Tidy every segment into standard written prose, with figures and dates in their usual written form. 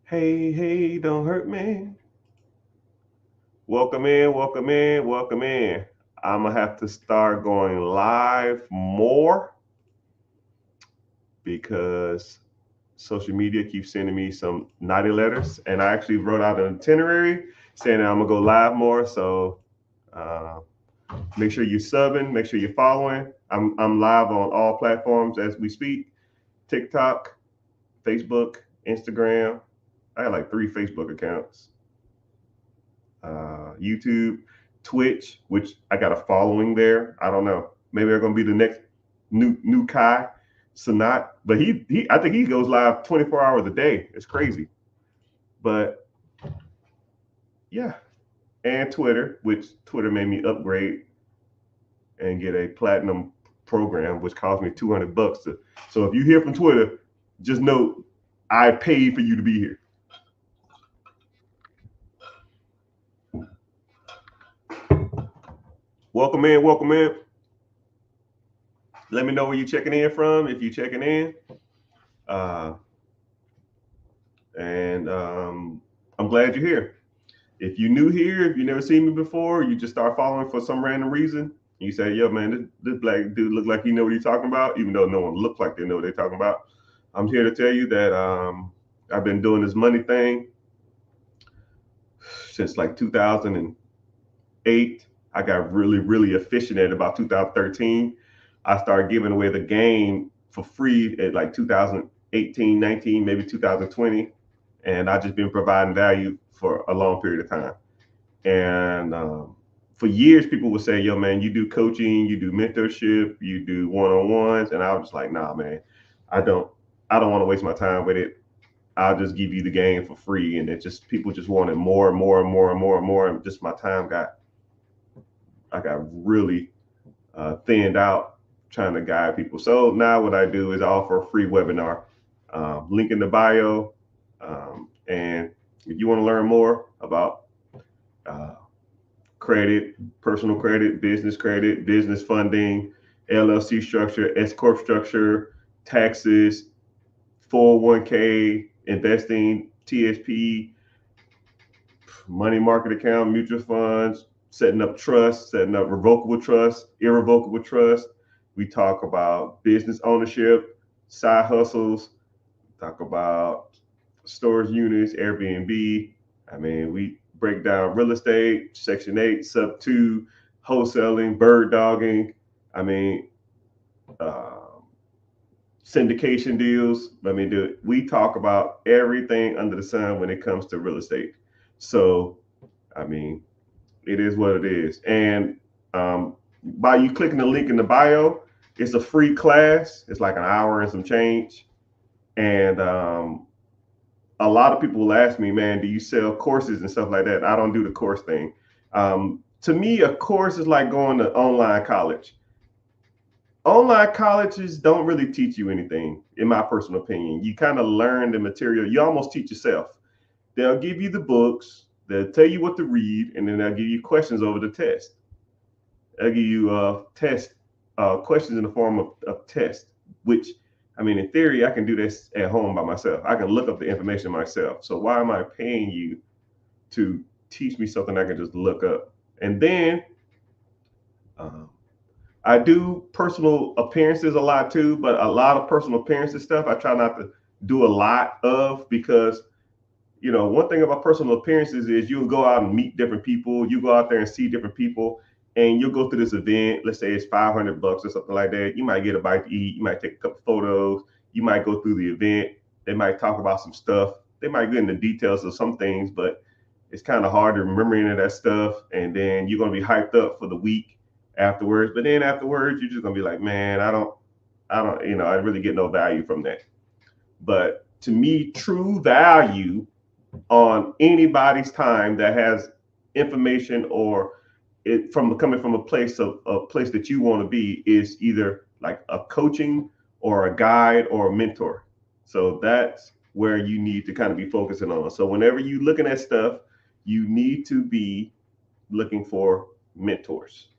Hey, hey, don't hurt me. Welcome in, welcome in, welcome in. I'm gonna have to start going live more because social media keeps sending me some naughty letters, and I actually wrote out an itinerary saying that I'm gonna go live more. So uh, make sure you're subbing, make sure you're following. I'm live on all platforms as we speak: TikTok, Facebook, Instagram. I got like 3 Facebook accounts. YouTube, Twitch, which I got a following there. I don't know. Maybe they're gonna be the next new Kai Sanat, but he I think he goes live 24 hours a day. It's crazy, but yeah. And Twitter, which Twitter made me upgrade and get a platinum program, which cost me $200 to. So if you hear from Twitter, just know I paid for you to be here. Welcome in, welcome in. Let me know where you're checking in from if you're checking in. Uh, and I'm glad you're here. If you're new here, if you never seen me before, you just start following for some random reason. You say, "Yo, man, this black dude look like he know what he's talking about," even though no one look like they know what they're talking about. I'm here to tell you that I've been doing this money thing since like 2008. I got really, really efficient at about 2013. I started giving away the game for free at like 2018, 19, maybe 2020, and I just been providing value for a long period of time. And for years, people would say, "Yo, man, you do coaching, you do mentorship, you do one-on-ones," and I was just like, "Nah, man, I don't, I don't want to waste my time with it. I'll just give you the game for free." And it just people just wanted more and more and more and more and more, and just my time I got really thinned out trying to guide people. So now what I do is I offer a free webinar, link in the bio, and if you want to learn more about uh, credit, personal credit, business funding, LLC structure, S corp structure, taxes, 401k, investing, TSP, money market account, mutual funds, setting up trust, setting up revocable trust, irrevocable trust. We talk about business ownership, side hustles, talk about storage units, Airbnb. I mean, we break down real estate, Section 8, Sub 2, wholesaling, bird dogging. I mean, uh, syndication deals. Let me do it. We talk about everything under the sun when it comes to real estate. So, I mean, it is what it is. And by you clicking the link in the bio, it's a free class. It's like an hour and some change. And a lot of people will ask me, "Man, do you sell courses and stuff like that?" I don't do the course thing. To me, a course is like going to online college. Online colleges don't really teach you anything, in my personal opinion. You kind of learn the material. You almost teach yourself. They'll give you the books, they'll tell you what to read, and then they'll give you questions over the test. They'll give you test questions in the form of test, which I mean, in theory, I can do this at home by myself. I can look up the information myself. So why am I paying you to teach me something I can just look up? And then um, I do personal appearances a lot too, but a lot of personal appearances stuff I try not to do a lot of because one thing about personal appearances is you'll go out and meet different people. You go out there and see different people, and you'll go through this event. Let's say it's $500 or something like that. You might get a bite to eat. You might take a couple photos. You might go through the event. They might talk about some stuff. They might get into details of some things, but it's kind of hard to remember any of that stuff. And then you're gonna be hyped up for the week afterwards. But then afterwards, you're just gonna be like, man, I don't, I really get no value from that. But to me, true value on anybody's time that has information or it from coming from a place that you want to be is either like a coaching or a guide or a mentor. So that's where you need to kind of be focusing on. So whenever you're looking at stuff, you need to be looking for mentors.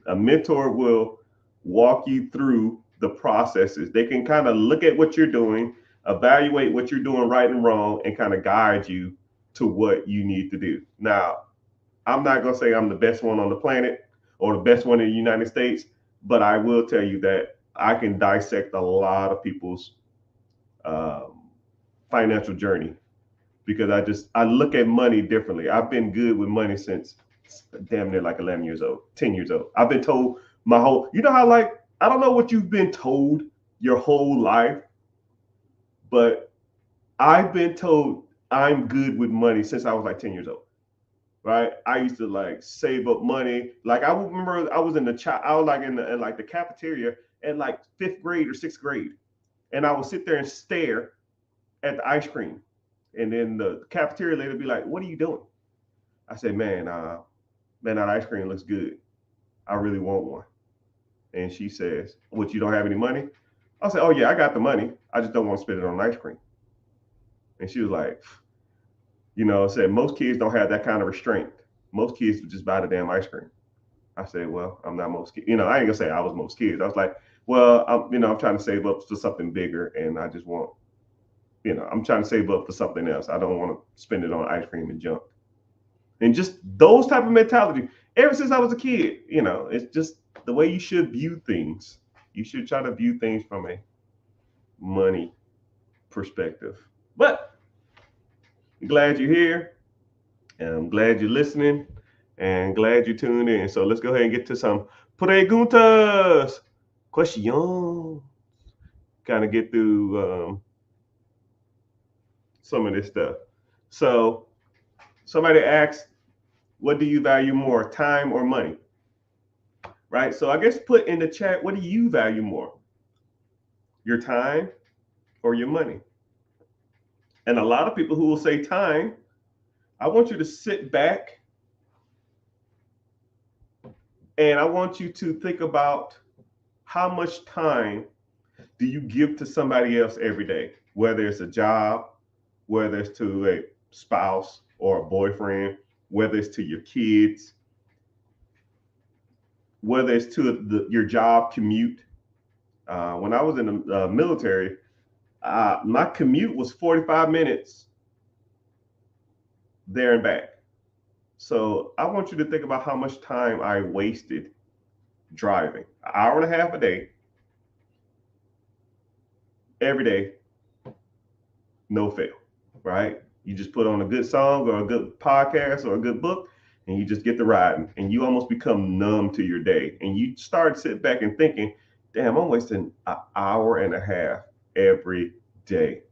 A mentor will walk you through the processes. They can kind of look at what you're doing. evaluate what you're doing right and wrong, and kind of guide you to what you need to do. Now, I'm not going to say I'm the best one on the planet or the best one in the United States, but I will tell you that I can dissect a lot of people's um, financial journey because I look at money differently. I've been good with money since damn near like 11 years old, 10 years old. I've been told my whole, you know how like, I don't know what you've been told your whole life, but I've been told I'm good with money since I was like 10 years old. Right? I used to like save up money. Like I remember I was in the I was like in like the cafeteria at like 5th grade or 6th grade. And I would sit there and stare at the ice cream. And then the cafeteria lady would be like, "What are you doing?" I said, man, that ice cream looks good. I really want one. And she says, "What, you don't have any money?" I said, "Oh yeah, I got the money. I just don't want to spend it on ice cream." And she was like, said most kids don't have that kind of restraint. Most kids would just buy the damn ice cream. I said, "Well, I'm not most kids. I ain't gonna say I was most kids. I was like, well, I'm trying to save up for something bigger, and I just want, I'm trying to save up for something else. I don't want to spend it on ice cream and junk." And just those type of mentality. Ever since I was a kid, it's just the way you should view things. You should try to view things from a money perspective. But I'm glad you're here, and I'm glad you're listening, and glad you tuned in. So let's go ahead and get to some preguntas, questions. Kind of get through some of this stuff. So somebody asked, what do you value more, time or money? Right? So I guess put in the chat, what do you value more? Your time or your money? And a lot of people who will say time, I want you to sit back and I want you to think about how much time do you give to somebody else every day, whether it's a job, whether it's to a spouse or a boyfriend, whether it's to your kids, whether it's to your job commute. When I was in the military, my commute was 45 minutes there and back. So I want you to think about how much time I wasted driving. An hour and a half a day, every day, no fail, right? You just put on a good song or a good podcast or a good book, and you just get to riding, and you almost become numb to your day. And you start sitting back and thinking, damn, I'm wasting an hour and a half every day.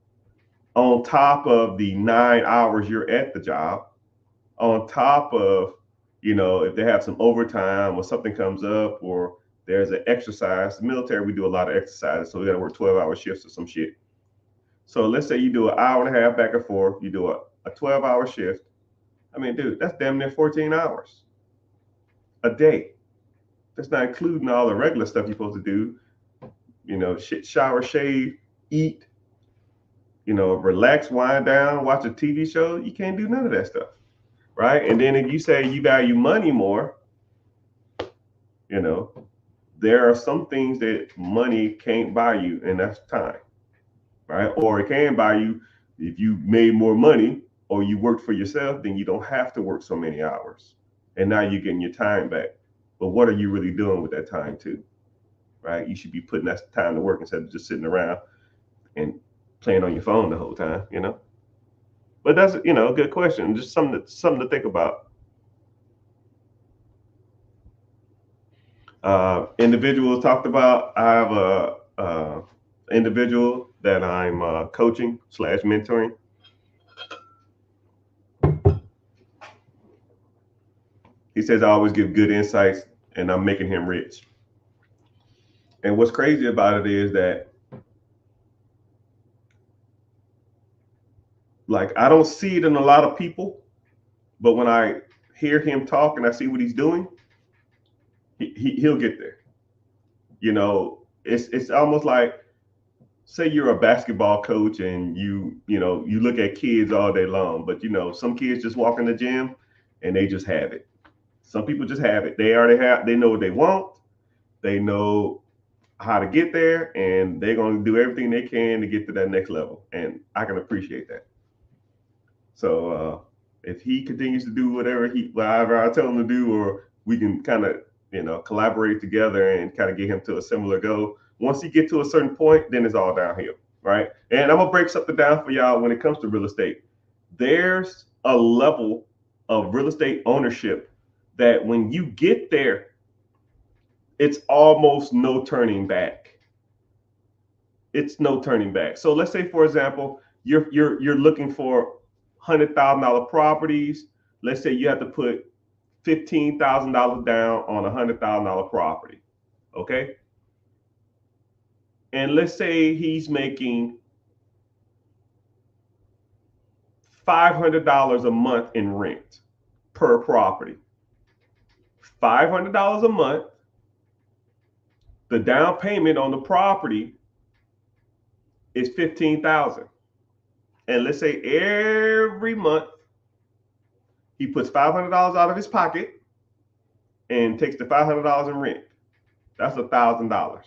On top of the 9 hours you're at the job, on top of, if they have some overtime or something comes up or there's an exercise. The military, we do a lot of exercises, so we got to work 12-hour shifts or some shit. So let's say you do an hour and a half back and forth, you do a 12-hour shift. I mean, dude, that's damn near 14 hours a day. That's not including all the regular stuff you're supposed to do, shit, shower, shave, eat, relax, wind down, watch a TV show. You can't do none of that stuff. Right? And then if you say you value money more, there are some things that money can't buy you, and that's time. Right? Or it can buy you if you made more money or you worked for yourself, then you don't have to work so many hours. And now you're getting your time back. But what are you really doing with that time too? Right? You should be putting that time to work instead of just sitting around and playing on your phone the whole time, But that's a good question. Just something to think about. Individuals talked about. I have a individual that I'm coaching / mentoring. He says I always give good insights, and I'm making him rich. And what's crazy about it is that, like, I don't see it in a lot of people, but when I hear him talk and I see what he's doing, he'll get there. It's almost like, say you're a basketball coach and you look at kids all day long, but some kids just walk in the gym and they just have it. Some people just have it. They know what they want. They know how to get there, and they're going to do everything they can to get to that next level. And I can appreciate that. So if he continues to do whatever I tell him to do, or we can kind of collaborate together and kind of get him to a similar goal. Once he get to a certain point, then it's all downhill, right? And I'm gonna break something down for y'all when it comes to real estate. There's a level of real estate ownership that when you get there, it's almost no turning back. It's no turning back. So let's say, for example, you're looking for $100,000 properties. Let's say you have to put $15,000 down on a $100,000 property. Okay. And let's say he's making $500 a month in rent per property. $500 a month. The down payment on the property is $15,000. And let's say every month he puts $500 out of his pocket and takes the $500 in rent. That's $1,000.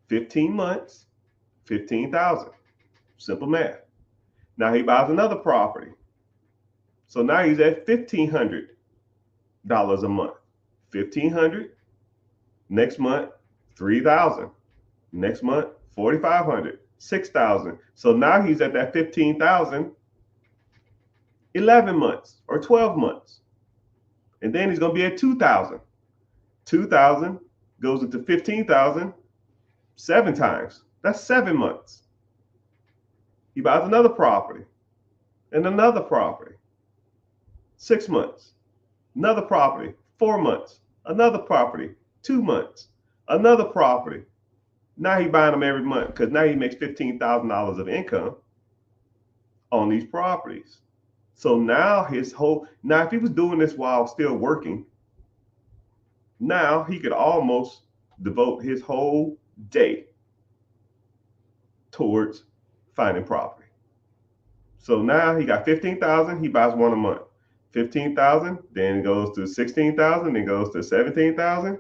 15 months, 15,000. Simple math. Now he buys another property. So now he's at $1,500 a month. 1,500. Next month, 3,000. Next month, 4,500. 6,000. So now he's at that 15,000, 11 months or 12 months. And then he's going to be at 2,000. 2,000 goes into 15,000 7 times. That's 7 months. He buys another property and another property. 6 months. Another property. 4 months. Another property. 2 months. Another property. Now he's buying them every month because now he makes $15,000 of income on these properties. So now if he was doing this while still working, now he could almost devote his whole day towards finding property. So now he got 15,000, he buys one a month. 15,000, then it goes to 16,000, then goes to 17,000.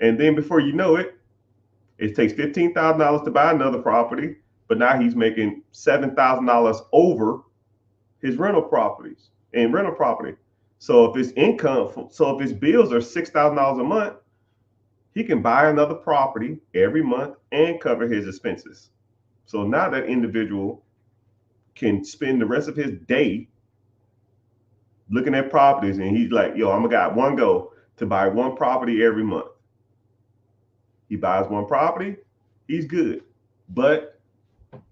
And then before you know it, it takes $15,000 to buy another property, but now he's making $7,000 over his rental property. So if his bills are $6,000 a month, he can buy another property every month and cover his expenses. So now that individual can spend the rest of his day looking at properties, and he's like, yo, I'm got one goal, to buy one property every month. He buys one property, he's good. But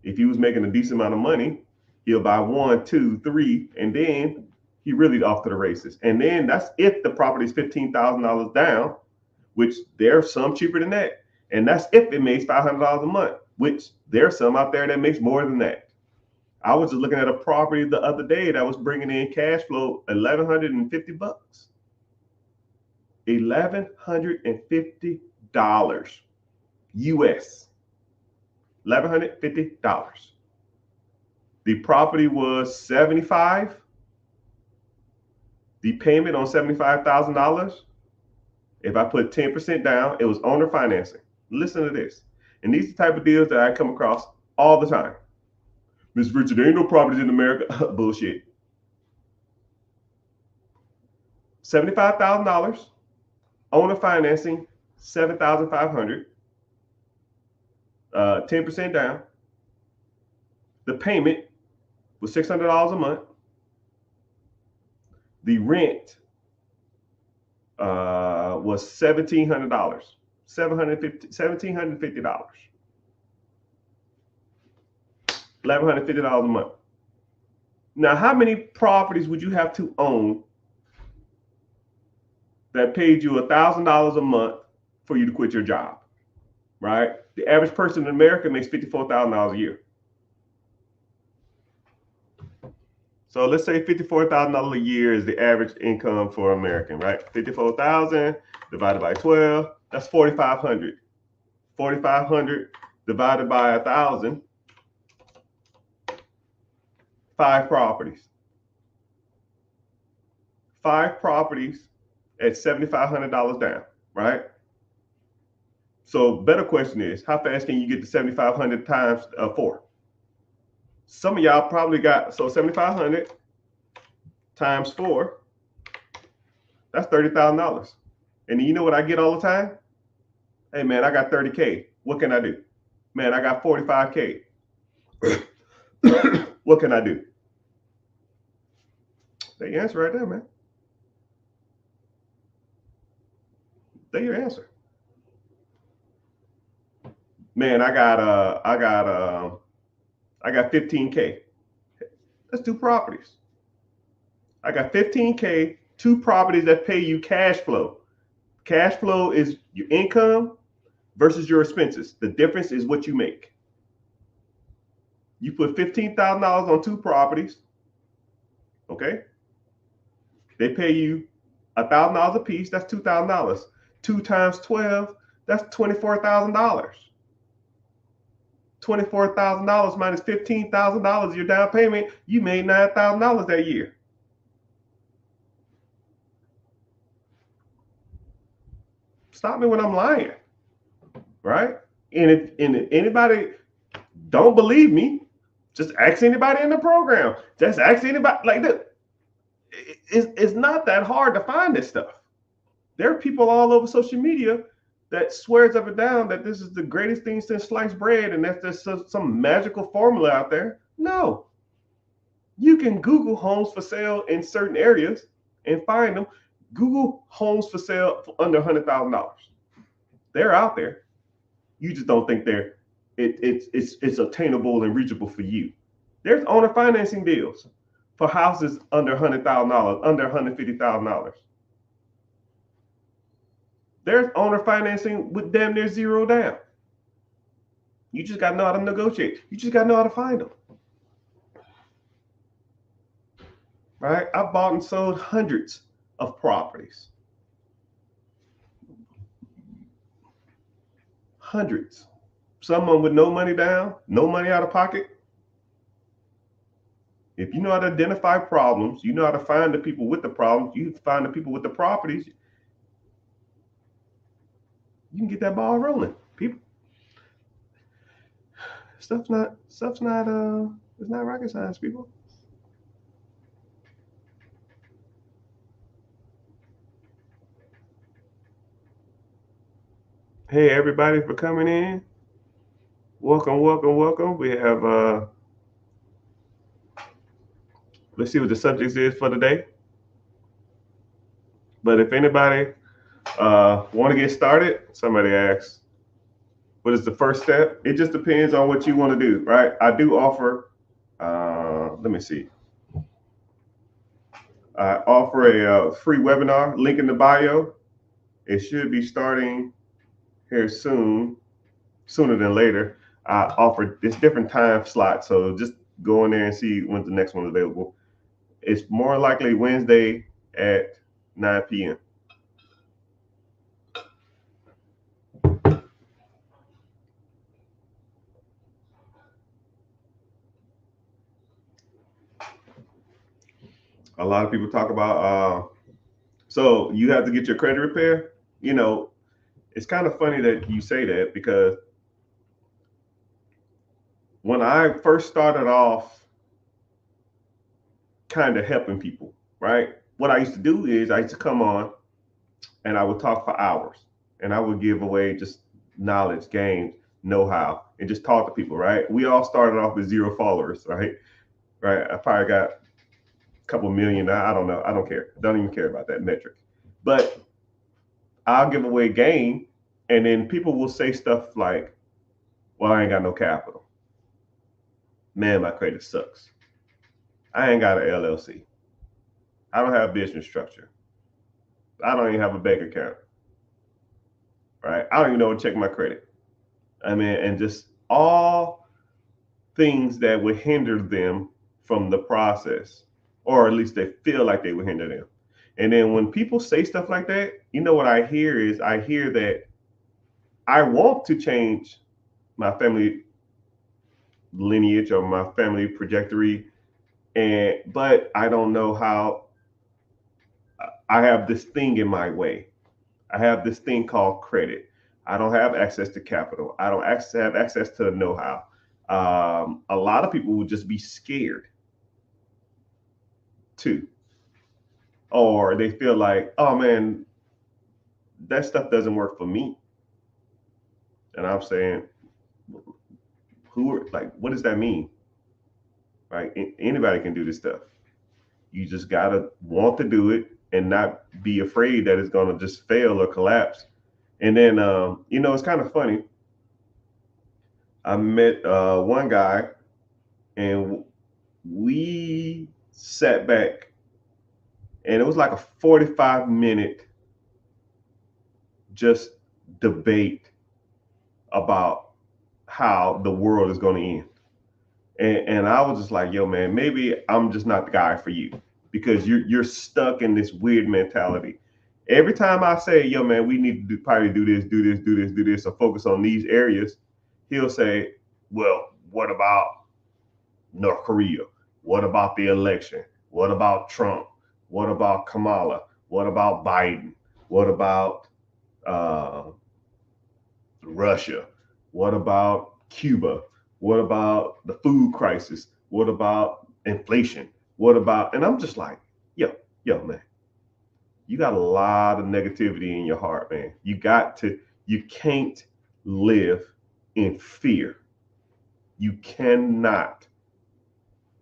if he was making a decent amount of money, he'll buy 1, 2, 3, and then he really off to the races. And then that's if the property is $15,000 down, which there's some cheaper than that. And that's if it makes $500 a month, which there's some out there that makes more than that. I was just looking at a property the other day that was bringing in cash flow $1,150. $1,150 US. $1,150. The property was 75. The payment on $75,000, if I put 10% down, it was owner financing. Listen to this. And these are the type of deals that I come across all the time. Mr. Richard, there ain't no properties in America. Bullshit. $75,000, owner financing, $7,500, 10% down. The payment was $600 a month. The rent was $1,700, $1,750. $1,150 a month. Now, how many properties would you have to own that paid you $1,000 a month for you to quit your job? Right? The average person in America makes $54,000 a year. So let's say $54,000 a year is the average income for an American, right? 54,000 divided by 12, that's 4,500. 4,500 divided by 1,000. 5 properties. 5 properties at $7,500 down, right? So better question is, how fast can you get to 7,500 times 4? Some of y'all probably got, so 7,500 times 4, that's $30,000. And you know what I get all the time? Hey man, I got 30K. What can I do? Man, I got 45K. What can I do? The answer right there, man. There's your answer. Man, I got 15K. That's 2 properties. I got 15K, 2 properties that pay you cash flow. Cash flow is your income versus your expenses. The difference is what you make. You put $15,000 on 2 properties, okay? They pay you $1,000 a piece. That's $2,000. 2 times 12, that's $24,000. $24,000 minus $15,000 your down payment. You made $9,000 that year. Stop me when I'm lying, right? And if anybody don't believe me, just ask anybody in the program. Just ask anybody. Like that. It's not that hard to find this stuff. There are people all over social media that swears up and down that this is the greatest thing since sliced bread and that there's some magical formula out there. No. You can Google homes for sale in certain areas and find them. Google homes for sale for under $100,000. They're out there. You just don't think it's attainable and reachable for you. There's owner financing deals for houses under $100,000, under $150,000. There's owner financing with damn near zero down. You just got to know how to negotiate. You just got to know how to find them. Right? I bought and sold hundreds of properties. Hundreds. Someone with no money down, no money out of pocket. If you know how to identify problems, you know how to find the people with the problems, you find the people with the properties, you can get that ball rolling. People, it's not rocket science, people. Hey everybody for coming in. Welcome, welcome, welcome. We have let's see what the subject is for today. But if anybody want to get started, somebody asks, what is the first step? It just depends on what you want to do, right? I do offer, let me see. I offer a free webinar, link in the bio. It should be starting here soon, sooner than later. I offer this different time slot, so just go in there and see when the next one's available. It's more likely Wednesday at 9 p.m. A lot of people talk about, so you have to get your credit repair. You know, it's kind of funny that you say that because when I first started off kind of helping people, right? What I used to do is I used to come on and I would talk for hours and I would give away just knowledge, games, know-how, and just talk to people, right? We all started off with 0 followers, right? Right. I probably got a couple million. I don't know. I don't care. Don't even care about that metric. But I'll give away game, and then people will say stuff like, well, I ain't got no capital. Man, my credit sucks. I ain't got an LLC. I don't have business structure. I don't even have a bank account. Right? I don't even know how to check my credit. I mean, and just all things that would hinder them from the process, or at least they feel like they would hinder them. And then when people say stuff like that, you know what I hear is I hear that I want to change my family lineage or my family trajectory, but I don't know how. I have this thing in my way. I have this thing called credit. I don't have access to capital. I don't have access to the know-how. A lot of people will just be scared too, or they feel like, oh man, that stuff doesn't work for me. And I'm saying, who are like, what does that mean? Right? Anybody can do this stuff. You just gotta want to do it and not be afraid that it's gonna just fail or collapse. And then, it's kind of funny. I met one guy, and we sat back, and it was like a 45-minute just debate about how the world is going to end. And I was just like, yo, man, maybe I'm just not the guy for you, because you're stuck in this weird mentality. Every time I say, yo, man, we need to probably do this, do this, do this, do this, or focus on these areas, he'll say, well, what about North Korea? What about the election? What about Trump? What about Kamala? What about Biden? What about uh, Russia? What about Cuba? What about the food crisis? What about inflation? What about, and I'm just like, yo, man, you got a lot of negativity in your heart, man. You can't live in fear. You cannot.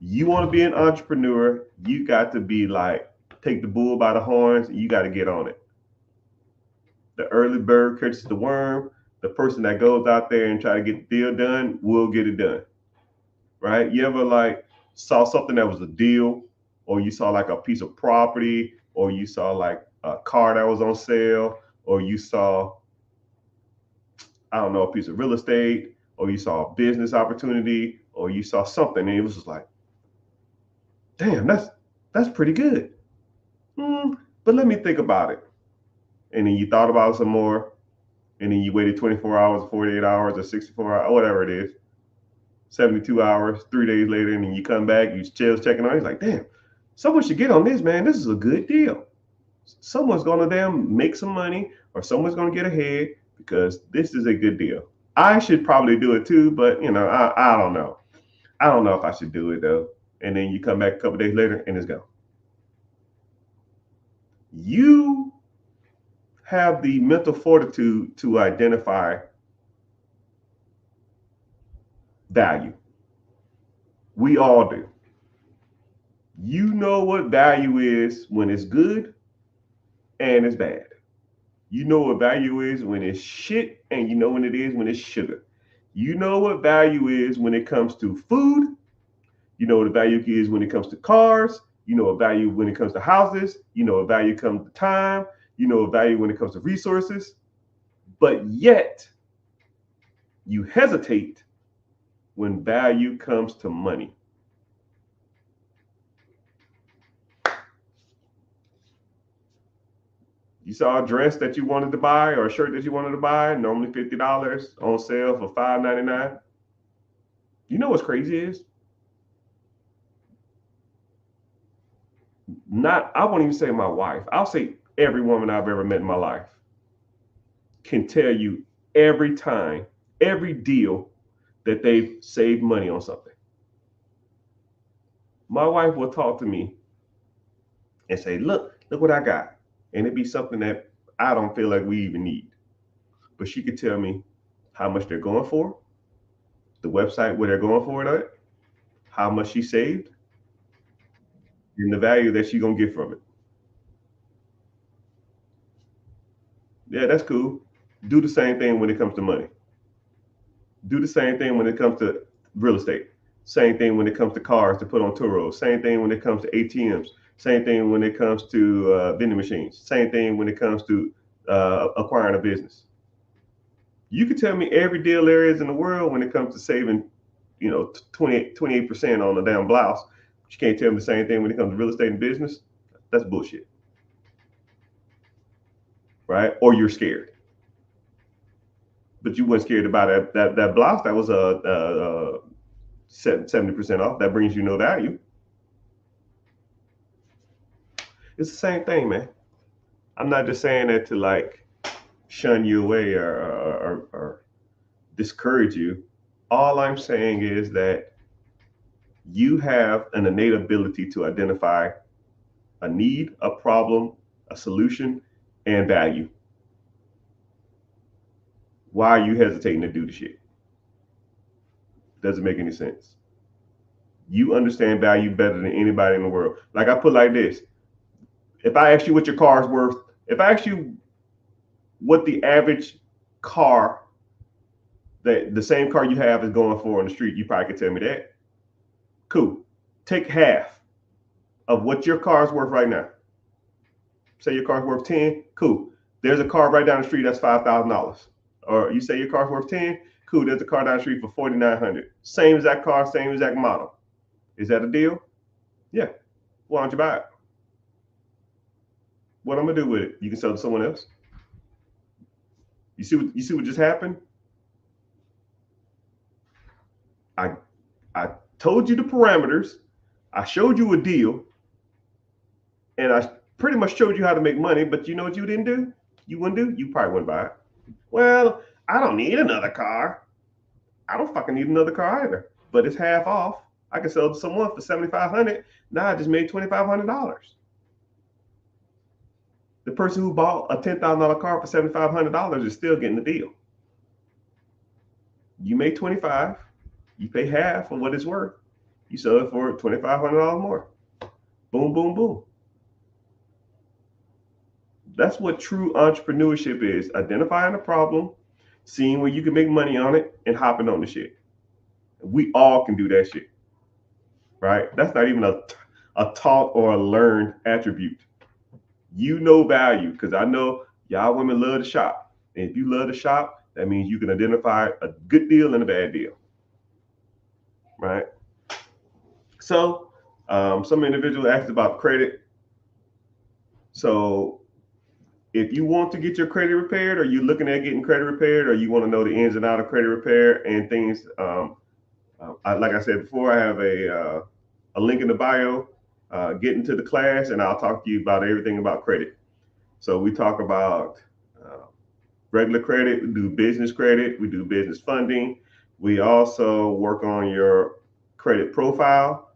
You want to be an entrepreneur, you got to be like, take the bull by the horns, and you got to get on it. The early bird catches the worm. The person that goes out there and try to get the deal done will get it done. Right? You ever like saw something that was a deal, or you saw like a piece of property, or you saw like a car that was on sale, or you saw, I don't know, a piece of real estate, or you saw a business opportunity, or you saw something, and it was just like, damn, that's pretty good. But let me think about it. And then you thought about it some more, and then you waited 24 hours, 48 hours, or 64 hours, whatever it is, 72 hours, 3 days later, and then you come back, you still checking on it. It's like, damn, someone should get on this, man. This is a good deal. Someone's gonna damn make some money, or someone's gonna get ahead, because this is a good deal. I should probably do it too, but I don't know. I don't know if I should do it though. And then you come back a couple days later and it's gone. You have the mental fortitude to identify value. We all do. You know what value is when it's good and it's bad. You know what value is when it's shit, and you know when it is when it's sugar. You know what value is when it comes to food. You know what the value is when it comes to cars. You know what value when it comes to houses. You know what value comes to time. You know what value when it comes to resources. But yet, you hesitate when value comes to money. You saw a dress that you wanted to buy, or a shirt that you wanted to buy, normally $50, on sale for $5.99. You know what's crazy is? I won't even say my wife. I'll say every woman I've ever met in my life can tell you every time, every deal that they've saved money on something. My wife will talk to me and say, look what I got. And it'd be something that I don't feel like we even need. But she could tell me how much they're going for, the website where they're going for it at, how much she saved, and the value that she's gonna get from it. Yeah, that's cool. Do the same thing when it comes to money. Do the same thing when it comes to real estate. Same thing when it comes to cars to put on Turos. Same thing when it comes to ATMs. Same thing when it comes to vending machines. Same thing when it comes to acquiring a business. You can tell me every deal there is in the world when it comes to saving, 28% on a damn blouse. But you can't tell me the same thing when it comes to real estate and business. That's bullshit, right? Or you're scared, but you weren't scared about that blouse that was 70% off. That brings you no value. It's the same thing, man. I'm not just saying that to like shun you away or discourage you. All I'm saying is that you have an innate ability to identify a need, a problem, a solution, and value. Why are you hesitating to do the shit? Doesn't make any sense. You understand value better than anybody in the world. Like I put like this: if I ask you what your car is worth, if I ask you what the average car that the same car you have is going for on the street, you probably could tell me that. Cool. Take half of what your car is worth right now. Say your car's worth 10. Cool. There's a car right down the street that's $5,000. Or you say your car's worth 10. Cool. There's a car down the street for 4,900. Same exact car, same exact model. Is that a deal? Yeah. Why don't you buy it? What I'm gonna do with it? You can sell it to someone else. You see what just happened? I told you the parameters. I showed you a deal, and I pretty much showed you how to make money. But you know what you didn't do? You wouldn't do? You probably wouldn't buy it. Well, I don't need another car. I don't fucking need another car either. But it's half off. I can sell it to someone for $7,500. Now I just made $2,500. The person who bought a $10,000 car for $7,500 is still getting the deal. You make 25. You pay half of what it's worth. You sell it for $2,500 more. Boom, boom, boom. That's what true entrepreneurship is: identifying a problem, seeing where you can make money on it, and hopping on the shit. We all can do that shit, right? That's not even a taught or a learned attribute. You know value, because I know y'all women love to shop. And if you love to shop, that means you can identify a good deal and a bad deal, right? So some individual asked about credit. So if you want to get your credit repaired, or you're looking at getting credit repaired, or you want to know the ins and outs of credit repair and things, like I said before, I have a link in the bio. Get into the class, and I'll talk to you about everything about credit. So we talk about regular credit, we do business credit, we do business funding. We also work on your credit profile.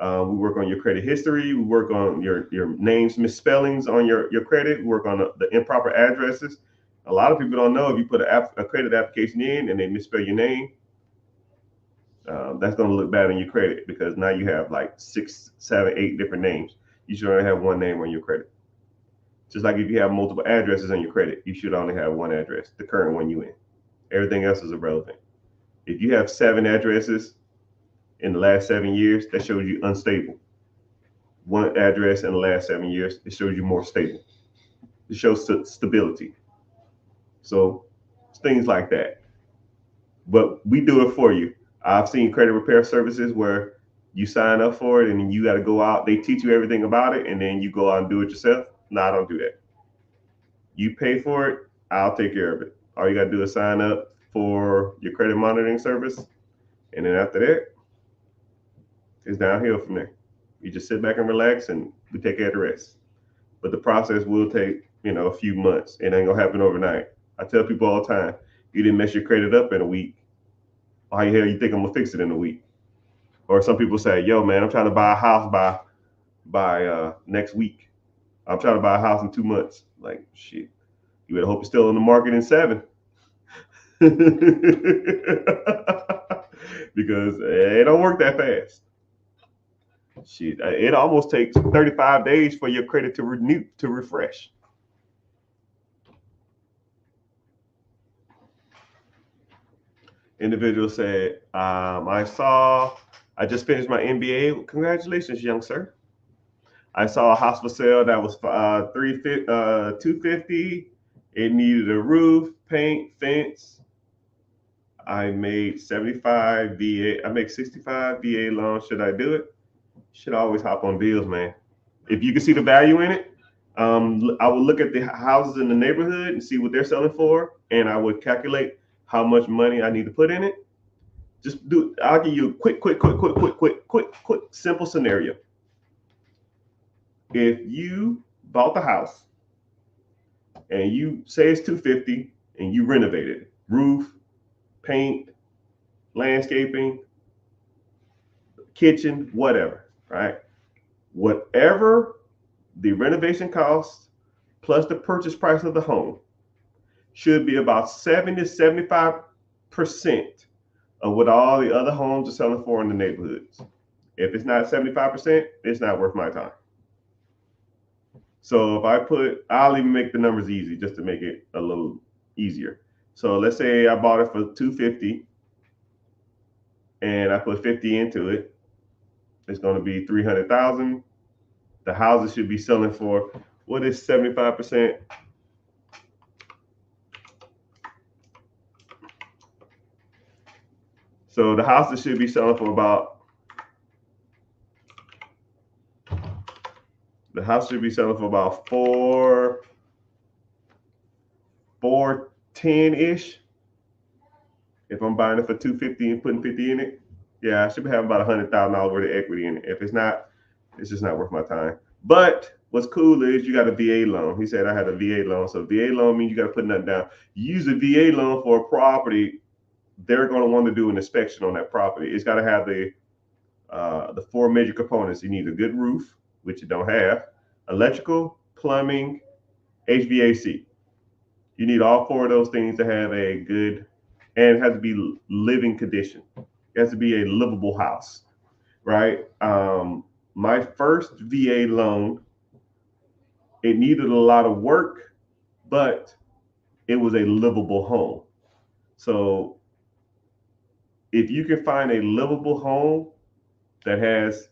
We work on your credit history. We work on your names misspellings on your credit. We work on the improper addresses. A lot of people don't know, if you put a credit application in and they misspell your name, that's going to look bad on your credit, because now you have like 6, 7, 8 different names. You should only have one name on your credit. Just like if you have multiple addresses on your credit, you should only have one address, the current one you in. Everything else is irrelevant. If you have 7 addresses in the last 7 years, that shows you unstable. One address in the last 7 years, it shows you more stable. It shows stability. So things like that. But we do it for you. I've seen credit repair services where you sign up for it and then you got to go out. They teach you everything about it, and then you go out and do it yourself. No, I don't do that. You pay for it, I'll take care of it. All you got to do is sign up for your credit monitoring service. And then after that, it's downhill from there. You just sit back and relax, and we take care of the rest. But the process will take, a few months. It ain't gonna happen overnight. I tell people all the time, you didn't mess your credit up in a week. How the hell you think I'm gonna fix it in a week? Or some people say, yo man, I'm trying to buy a house by next week. I'm trying to buy a house in 2 months. Like, shit, you better hope it's still on the market in 7. Because it don't work that fast. Shit, it almost takes 35 days for your credit to refresh. Individual said, I just finished my MBA. Congratulations, young sir. I saw a house for sale that was $250. It needed a roof, paint, fence. I made 75 VA. I make 65 VA loans. Should I do it? Should always hop on deals, man. If you can see the value in it, I would look at the houses in the neighborhood and see what they're selling for, and I would calculate how much money I need to put in it. Just do. I'll give you a quick, simple scenario. If you bought the house and you say it's 250 and you renovate it, roof, paint, landscaping, kitchen, whatever, right? Whatever the renovation costs plus the purchase price of the home should be about 70 to 75% of what all the other homes are selling for in the neighborhoods. If it's not 75%, it's not worth my time. So if I put, I'll even make the numbers easy just to make it a little easier. So let's say I bought it for 250 and I put 50 into it. It's going to be 300,000. The houses should be selling for, what is 75%? So the houses should be selling for about, the house should be selling for about 410-ish. If I'm buying it for 250 and putting 50 in it, yeah, I should be having about $100,000 worth of equity in it. If it's not, it's just not worth my time. But what's cool is you got a VA loan. He said I had a VA loan. So VA loan means you got to put nothing down. You use a VA loan for a property, they're going to want to do an inspection on that property. It's got to have the four major components. You need a good roof, which you don't have, electrical, plumbing, HVAC. You need all four of those things to have a good, and it has to be living condition. It has to be a livable house, right? My first VA loan, it needed a lot of work, but it was a livable home. So if you can find a livable home that has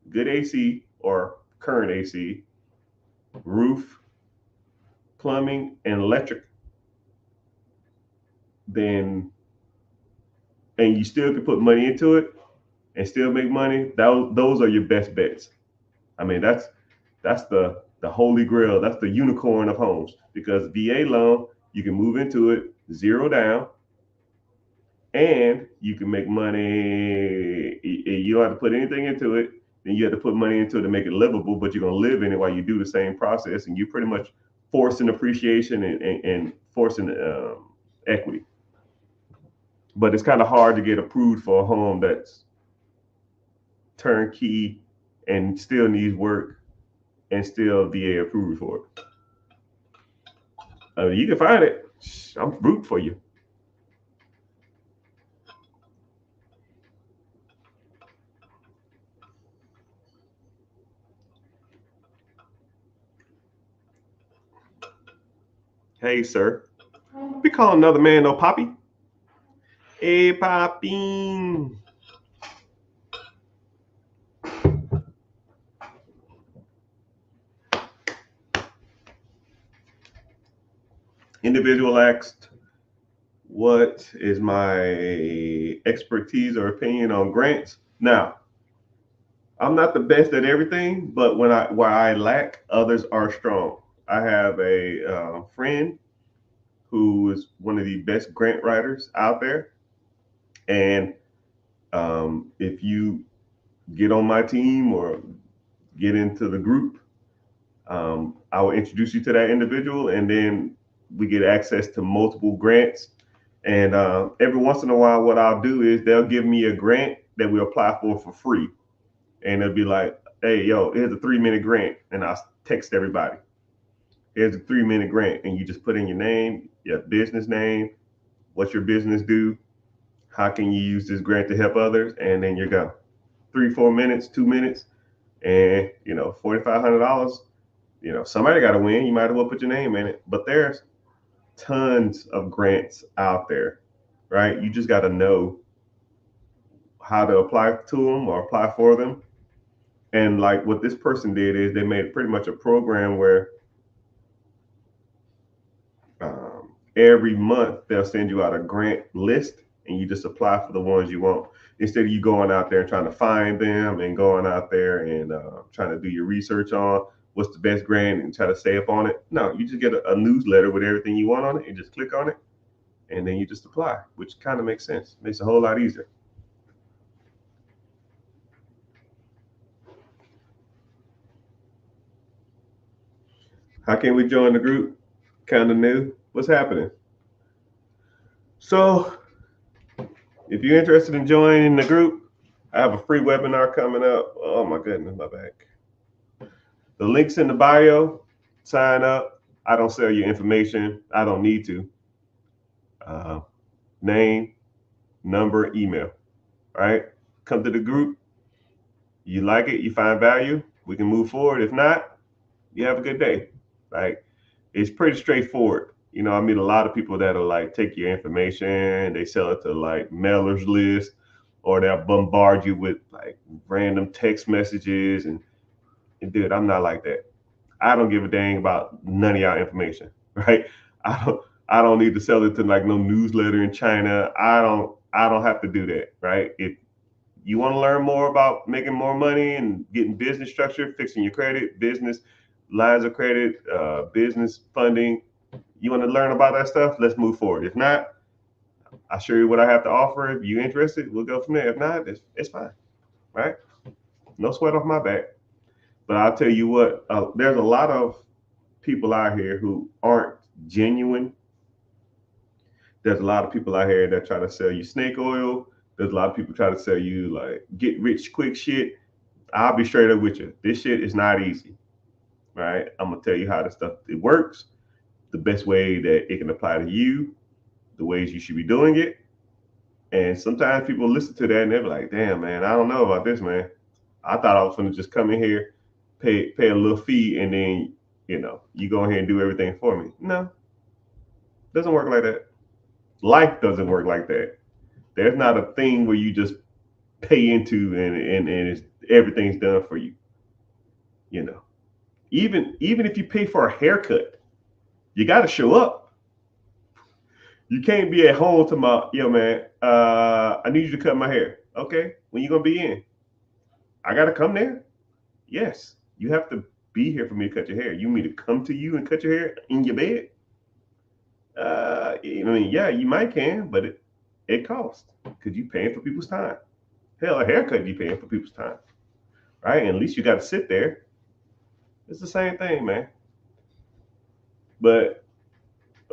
good AC or current AC, roof, plumbing, and electric, then, and you still can put money into it and still make money, those are your best bets. I mean, that's the holy grail. That's the unicorn of homes, because VA loan, you can move into it zero down, and you can make money. You don't have to put anything into it. Then you have to put money into it to make it livable, but you're gonna live in it while you do the same process, and you're pretty much forcing appreciation and forcing equity. But it's kind of hard to get approved for a home that's turnkey and still needs work and still VA approved for it. You can find it. I'm rooting for you. Hey, sir. We call another man no Poppy. Hey, Poppy. Individual asked, what is my expertise or opinion on grants? Now, I'm not the best at everything, but where I lack, others are strong. I have a friend who is one of the best grant writers out there, and if you get on my team or get into the group, I will introduce you to that individual, and then we get access to multiple grants. And every once in a while, what I'll do is they'll give me a grant that we apply for free, and they'll be like, "Hey, yo, here's a 3-minute grant," and I'll text everybody, "Here's a 3-minute grant," and you just put in your name, your business name, what your business do, how can you use this grant to help others, and then you go. 3, 4 minutes, 2 minutes, and $4,500. Somebody got to win. You might as well put your name in it. But there's tons of grants out there, right? You just got to know how to apply to them or apply for them. And like what this person did is they made pretty much a program where every month they'll send you out a grant list, and you just apply for the ones you want, instead of you going out there and trying to find them and going out there and trying to do your research on what's the best grant and try to stay up on it. No, you just get a newsletter with everything you want on it and just click on it, and then you just apply, which kind of makes sense. Makes it a whole lot easier. How can we join the group? Kind of new. What's happening? So, if you're interested in joining the group, I have a free webinar coming up. Oh my goodness, my back. The link's in the bio. Sign up. I don't sell your information. I don't need to. Name, number, email. All right. Come to the group. You like it, you find value, we can move forward. If not, you have a good day. Like, it's pretty straightforward. You know, I meet a lot of people that'll like take your information, they sell it to like mailers list, or they'll bombard you with like random text messages. And dude, I'm not like that. I don't give a dang about none of y'all information, right? I don't need to sell it to like no newsletter in China. I don't have to do that, right? If you want to learn more about making more money and getting business structure, fixing your credit, business lines of credit, business funding, you want to learn about that stuff, let's move forward. If not, I'll show you what I have to offer. If you're interested, we'll go from there. If not, it's fine, right? No sweat off my back. But I'll tell you what, there's a lot of people out here who aren't genuine. There's a lot of people out here that try to sell you snake oil. There's a lot of people try to sell you like get rich quick shit. I'll be straight up with you. This shit is not easy, right? I'm gonna tell you how this stuff it works, the best way that it can apply to you, the ways you should be doing it. And sometimes people listen to that and they're like, "Damn, man, I don't know about this, man. I thought I was gonna just come in here, pay a little fee, and then you go ahead and do everything for me." No, it doesn't work like that. Life doesn't work like that. There's not a thing where you just pay into and everything's done for you. You know, even if you pay for a haircut, you got to show up. You can't be at home to my man. I need you to cut my hair. Okay, when you gonna be in? I gotta come there. Yes, you have to be here for me to cut your hair. You want me to come to you and cut your hair in your bed? I mean, yeah, you might can, but it costs because you paying for people's time. Hell, a haircut you paying for people's time, right? And at least you got to sit there. It's the same thing, man. But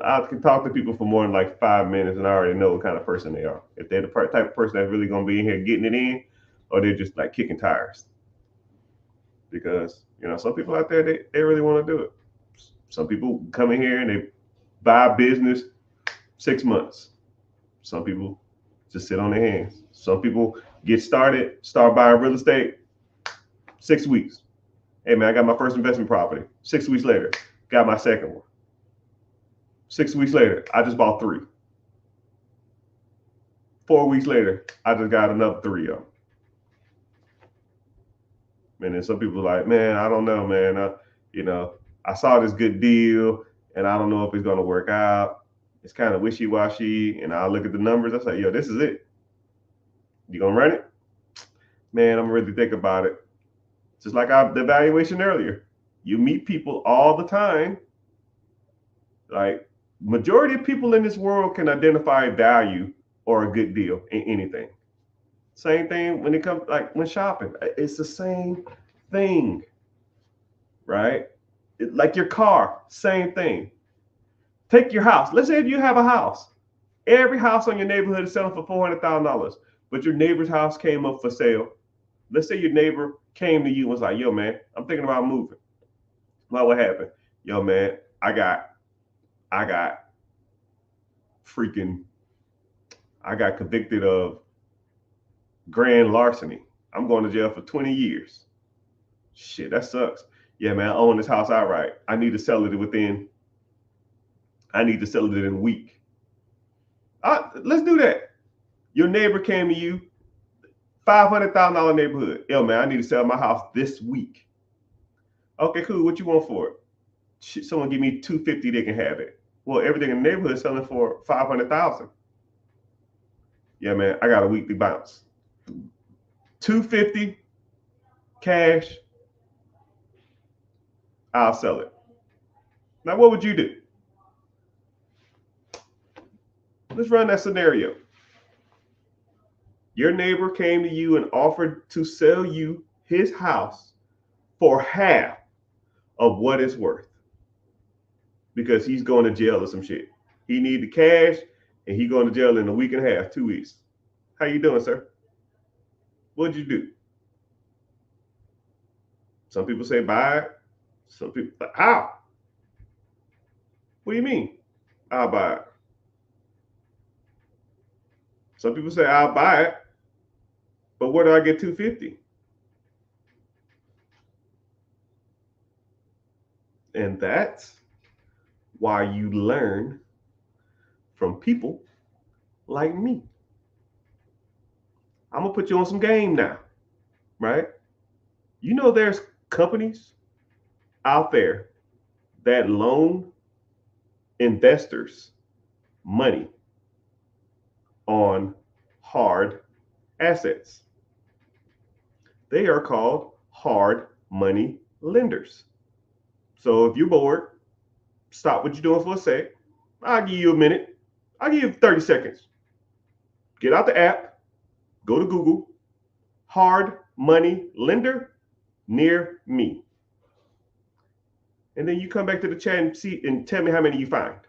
I can talk to people for more than like 5 minutes, and I already know what kind of person they are. If they're the type of person that's really gonna be in here getting it in, or they're just like kicking tires. Because some people out there they really want to do it. Some people come in here and they buy a business 6 months. Some people just sit on their hands. Some people start buying real estate 6 weeks. Hey man, I got my first investment property. 6 weeks later, got my second one. 6 weeks later, I just bought 3. 4 weeks later, I just got another 3 of them. And then some people are like, man, I don't know, man. I saw this good deal, and I don't know if it's gonna work out. It's kind of wishy-washy, and I'll look at the numbers. I say, yo, this is it. You gonna run it? Man, I'm gonna really think about it. Just like the evaluation earlier. You meet people all the time. Like, majority of people in this world can identify value or a good deal in anything. Same thing when it comes like when shopping. It's the same thing, right? Like your car, same thing. Take your house. Let's say if you have a house. Every house on your neighborhood is selling for $400,000, but your neighbor's house came up for sale. Let's say your neighbor came to you and was like, yo, man, I'm thinking about moving. Well, what happened? Yo, man, I got convicted of grand larceny. I'm going to jail for 20 years. Shit, that sucks. Yeah, man, I own this house outright. I need to sell it in a week. Let's do that. Your neighbor came to you, $500,000 neighborhood. Yo, man, I need to sell my house this week. Okay, cool. What you want for it? Someone give me $250, they can have it. Well, everything in the neighborhood is selling for $500,000. Yeah, man, I got a weekly bounce. $250 cash. I'll sell it. Now, what would you do? Let's run that scenario. Your neighbor came to you and offered to sell you his house for half of what it's worth. because he's going to jail or some shit. He need the cash, and he going to jail in a week and a half, 2 weeks. How you doing, sir? What'd you do? Some people say buy it. Some people, how? What do you mean? I'll buy it. Some people say I'll buy it, but where do I get 250? And that's why you learn from people like me. I'm gonna put you on some game now, right? You know, there's companies out there that loan investors money on hard assets. They are called hard money lenders. So if you're bored, stop what you're doing for a sec. I'll give you a minute. I'll give you 30 seconds. Get out the app, go to Google, hard money lender near me. And then you come back to the chat and see and tell me how many you find.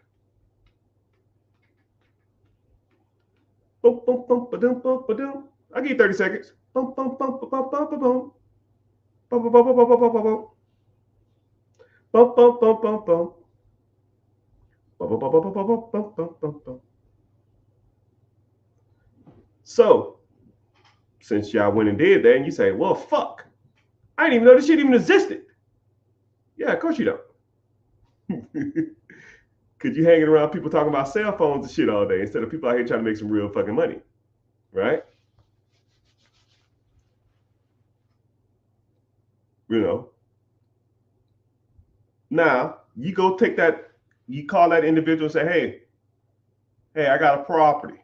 Boom, boom, boom, ba-dum, boom, ba-dum. I'll give you 30 seconds. Boom, boom, boom, boom, boom, boom, boom. Boom, boom, boom, boom, boom, boom, boom. Boom, boom, boom, boom, boom. Boom, boom, boom, boom, boom, boom, boom, boom, boom, boom. So, since y'all went and did that, and you say, well, fuck, I didn't even know this shit even existed. Yeah, of course you don't. Because you hanging around people talking about cell phones and shit all day instead of people out here trying to make some real fucking money, right? You know. Now, you go take that, you call that individual and say, hey, I got a property.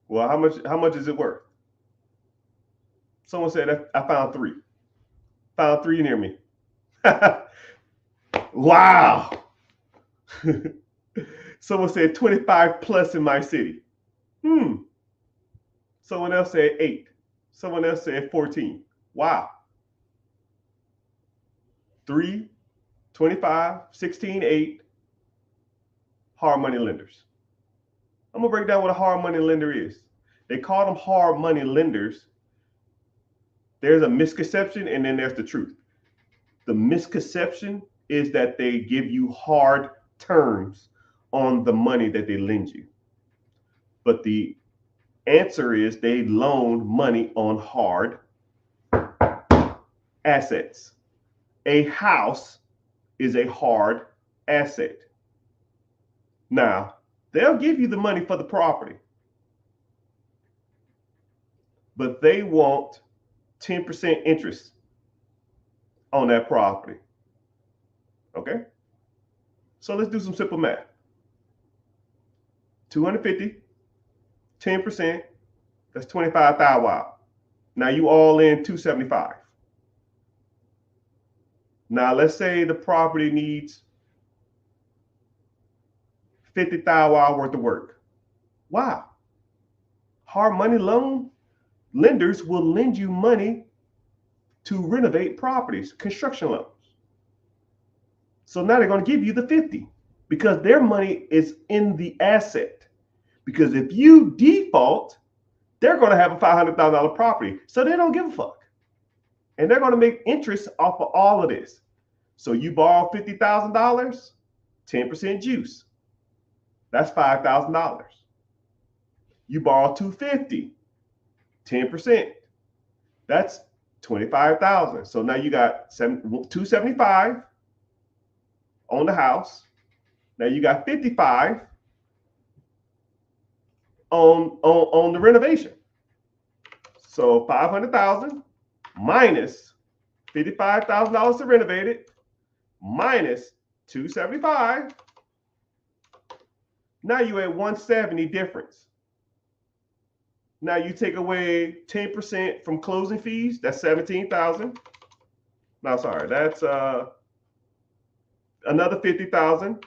Well, how much is it worth? Someone said, I found 3. Found 3 near me. Wow. Someone said 25 plus in my city. Someone else said 8. Someone else said 14. Wow. 3, 25, 16, 8. Hard money lenders. I'm going to break down what a hard money lender is. They call them hard money lenders. There's a misconception and then there's the truth. The misconception is that they give you hard terms on the money that they lend you. But the answer is they loan money on hard assets. A house is a hard asset. Now, they'll give you the money for the property, but they want 10% interest on that property. Okay? So let's do some simple math. 250, 10%, that's 25,000. Wow. Now you all in 275. Now let's say the property needs 50,000 worth of work. Wow. Hard money loan lenders will lend you money to renovate properties, construction loans. So now they're going to give you the 50 because their money is in the asset. Because if you default, they're going to have a $500,000 property. So they don't give a fuck. And they're going to make interest off of all of this. So you borrow $50,000, 10% juice. That's $5,000. You borrow $250, 10%. That's $25,000. So now you got $275 on the house. Now you got $55 on the renovation. So $500,000 minus $55,000 to renovate it minus $275. Now you're at $170 difference. Now you take away 10% from closing fees. That's $17,000. No, sorry, that's another $50,000.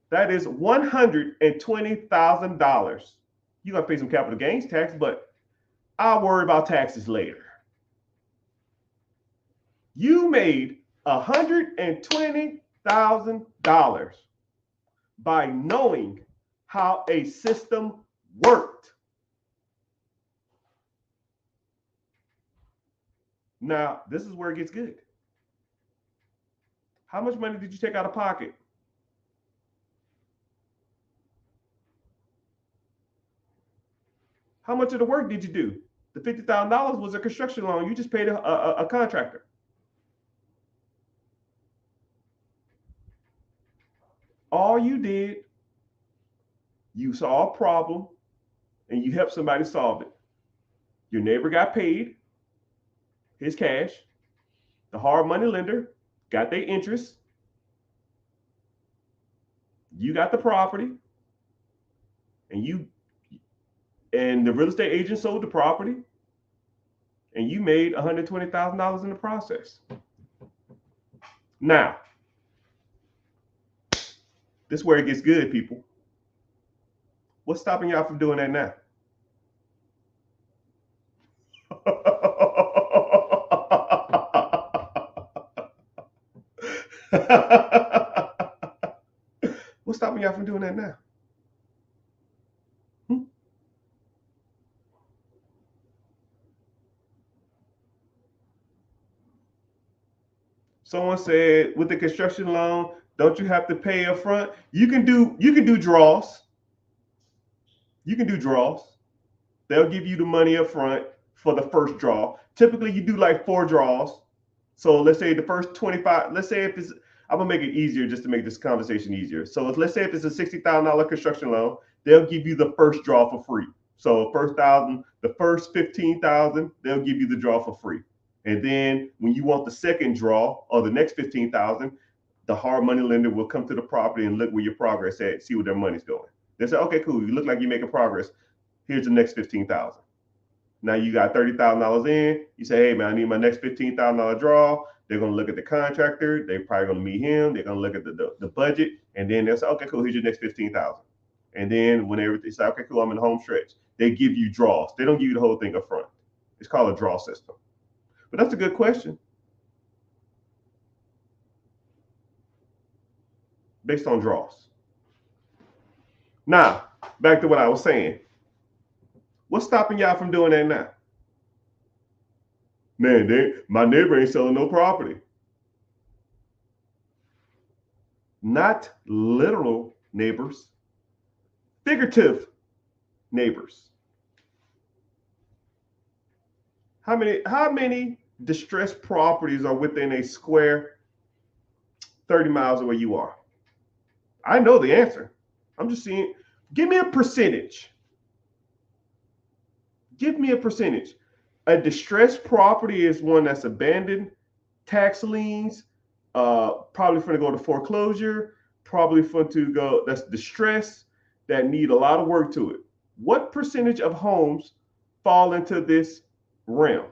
That is $120,000. You gotta pay some capital gains tax, but I'll worry about taxes later. You made $120,000 by knowing how a system worked. Now, this is where it gets good. How much money did you take out of pocket? How much of the work did you do? The $50,000 was a construction loan. You just paid a contractor. All you did, you saw a problem and you helped somebody solve it. Your neighbor got paid his cash. The hard money lender got their interest. You got the property, and the real estate agent sold the property, and you made $120,000 in the process. Now, this is where it gets good, people. What's stopping y'all from doing that now? What's stopping y'all from doing that now? Someone said with the construction loan, don't you have to pay up front? You can do draws. You can do draws. They'll give you the money up front for the first draw. Typically, you do like 4 draws. So let's say the first 25, let's say if it's, I'm gonna make it easier just to make this conversation easier. So let's say if it's a $60,000 construction loan, they'll give you the first draw for free. So first 1,000, the first 15,000, they'll give you the draw for free. And then when you want the second draw or the next 15,000, the hard money lender will come to the property and look where your progress at, see where their money's going. They say, okay, cool. You look like you're making progress. Here's the next 15,000. Now you got $30,000 in. You say, hey man, I need my next $15,000 draw. They're gonna look at the contractor. They're probably gonna meet him. They're gonna look at the budget, and then they'll say, okay, cool. Here's your next 15,000. And then whenever they say, okay, cool, I'm in the home stretch, they give you draws. They don't give you the whole thing up front. It's called a draw system. But that's a good question. Based on draws. Now, back to what I was saying. What's stopping y'all from doing that now? Man, my neighbor ain't selling no property. Not literal neighbors, figurative neighbors. How many distressed properties are within a square 30 miles of where you are? I know the answer. I'm just seeing, give me a percentage. Give me a percentage. A distressed property is one that's abandoned, tax liens, probably going to go to foreclosure, probably to go, that's distress, that need a lot of work to it. What percentage of homes fall into this realm?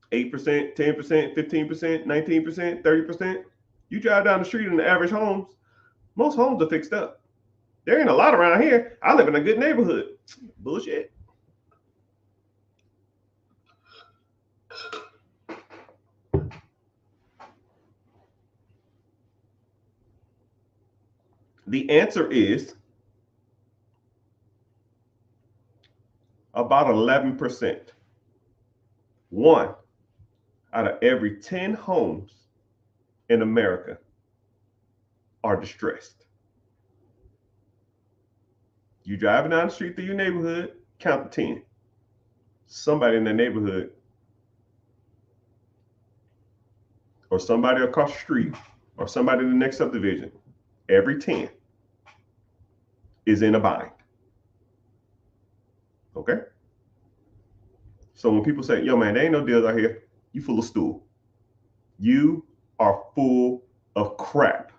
%, 10%, 15%, 19%, 30%. You drive down the street in the average homes, most homes are fixed up. There ain't a lot around here. I live in a good neighborhood. Bullshit. The answer is about 11%. 1 out of every 10 homes in America are distressed. You driving down the street through your neighborhood, count to 10. Somebody in that neighborhood or somebody across the street or somebody in the next subdivision, every 10 is in a bind. Okay? So when people say, yo man, there ain't no deals out here, you full of stool. You are full of crap,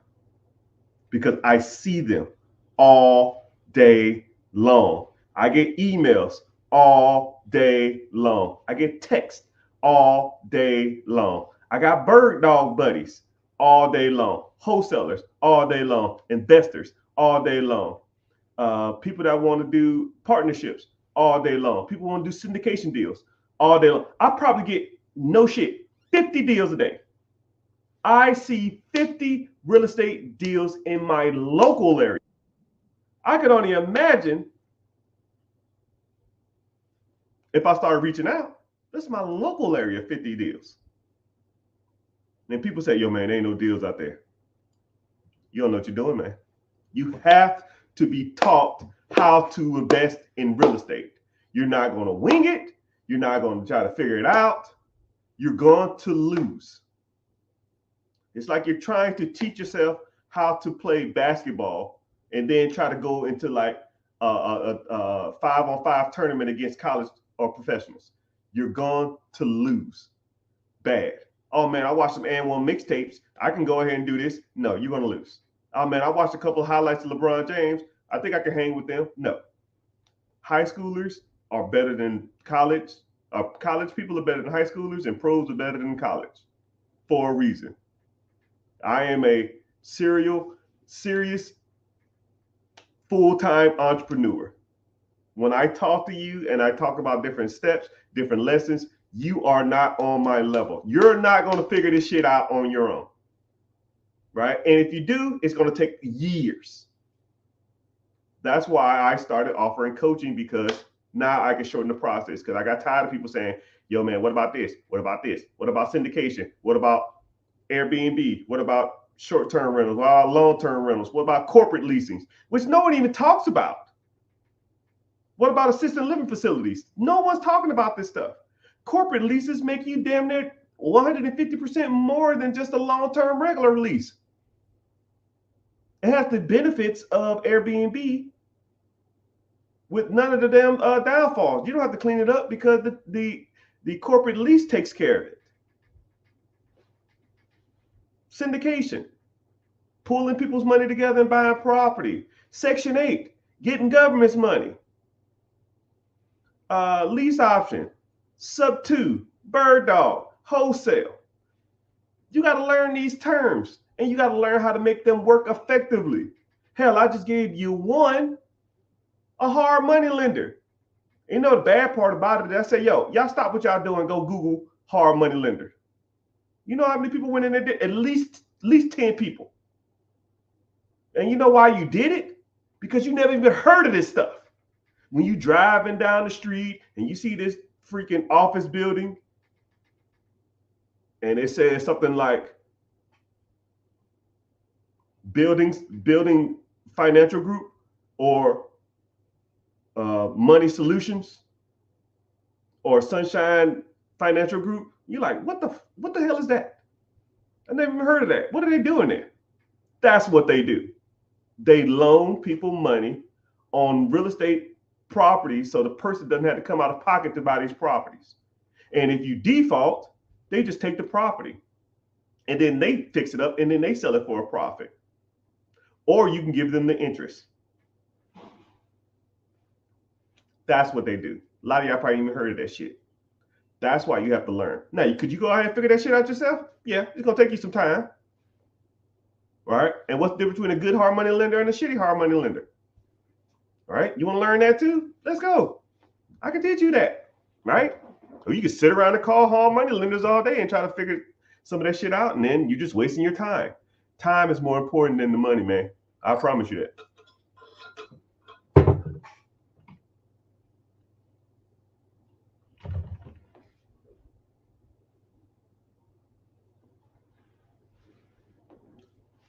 because I see them all day long. I get emails all day long. I get texts all day long. I got bird dog buddies all day long, wholesalers all day long, investors all day long. People that want to do partnerships all day long. People want to do syndication deals all day long. I probably get no shit 50 deals a day. I see 50 real estate deals in my local area. I could only imagine if I started reaching out. That's my local area, 50 deals. And people say, yo, man, there ain't no deals out there. You don't know what you're doing, man. You have to be taught how to invest in real estate. You're not going to wing it. You're not going to try to figure it out. You're going to lose. It's like you're trying to teach yourself how to play basketball and then try to go into like a 5-on-5 tournament against college or professionals. You're going to lose bad. Oh man, I watched some And1 mixtapes. I can go ahead and do this. No, you're going to lose. Oh man, I watched a couple of highlights of LeBron James. I think I can hang with them. No. High schoolers are better than college. College people are better than high schoolers, and pros are better than college for a reason. I am a serious, full-time entrepreneur. When I talk to you and I talk about different steps, different lessons, you are not on my level. You're not going to figure this shit out on your own. Right? And if you do, it's going to take years. That's why I started offering coaching, because now I can shorten the process, because I got tired of people saying, yo, man, what about this? What about this? What about syndication? What about Airbnb? What about short-term rentals? What about long-term rentals? What about corporate leasings, which no one even talks about? What about assisted living facilities? No one's talking about this stuff. Corporate leases make you damn near 150% more than just a long-term regular lease. It has the benefits of Airbnb with none of the damn downfalls. You don't have to clean it up because the corporate lease takes care of it. Syndication, pooling people's money together and buying property. Section 8, getting government's money. Lease option, sub 2, bird dog, wholesale. You got to learn these terms, and you got to learn how to make them work effectively. Hell, I just gave you one, a hard money lender. You know the bad part about it? I say, yo, y'all stop what y'all doing, go Google hard money lender. You know how many people went in there? At least 10 people. And you know why you did it? Because you never even heard of this stuff. When you driving down the street and you see this freaking office building, and it says something like building financial group or money solutions or Sunshine Financial Group, you're like, what the hell is that? I never even heard of that. What are they doing there? That's what they do. They loan people money on real estate properties so the person doesn't have to come out of pocket to buy these properties. And if you default, they just take the property and then they fix it up and then they sell it for a profit. Or you can give them the interest. That's what they do. A lot of y'all probably even heard of that shit. That's why you have to learn. Now, could you go ahead and figure that shit out yourself? Yeah, it's going to take you some time. All right. And what's the difference between a good hard money lender and a shitty hard money lender? All right. You want to learn that too? Let's go. I can teach you that. Right. Or you can sit around and call hard money lenders all day and try to figure some of that shit out. And then you're just wasting your time. Time is more important than the money, man. I promise you that.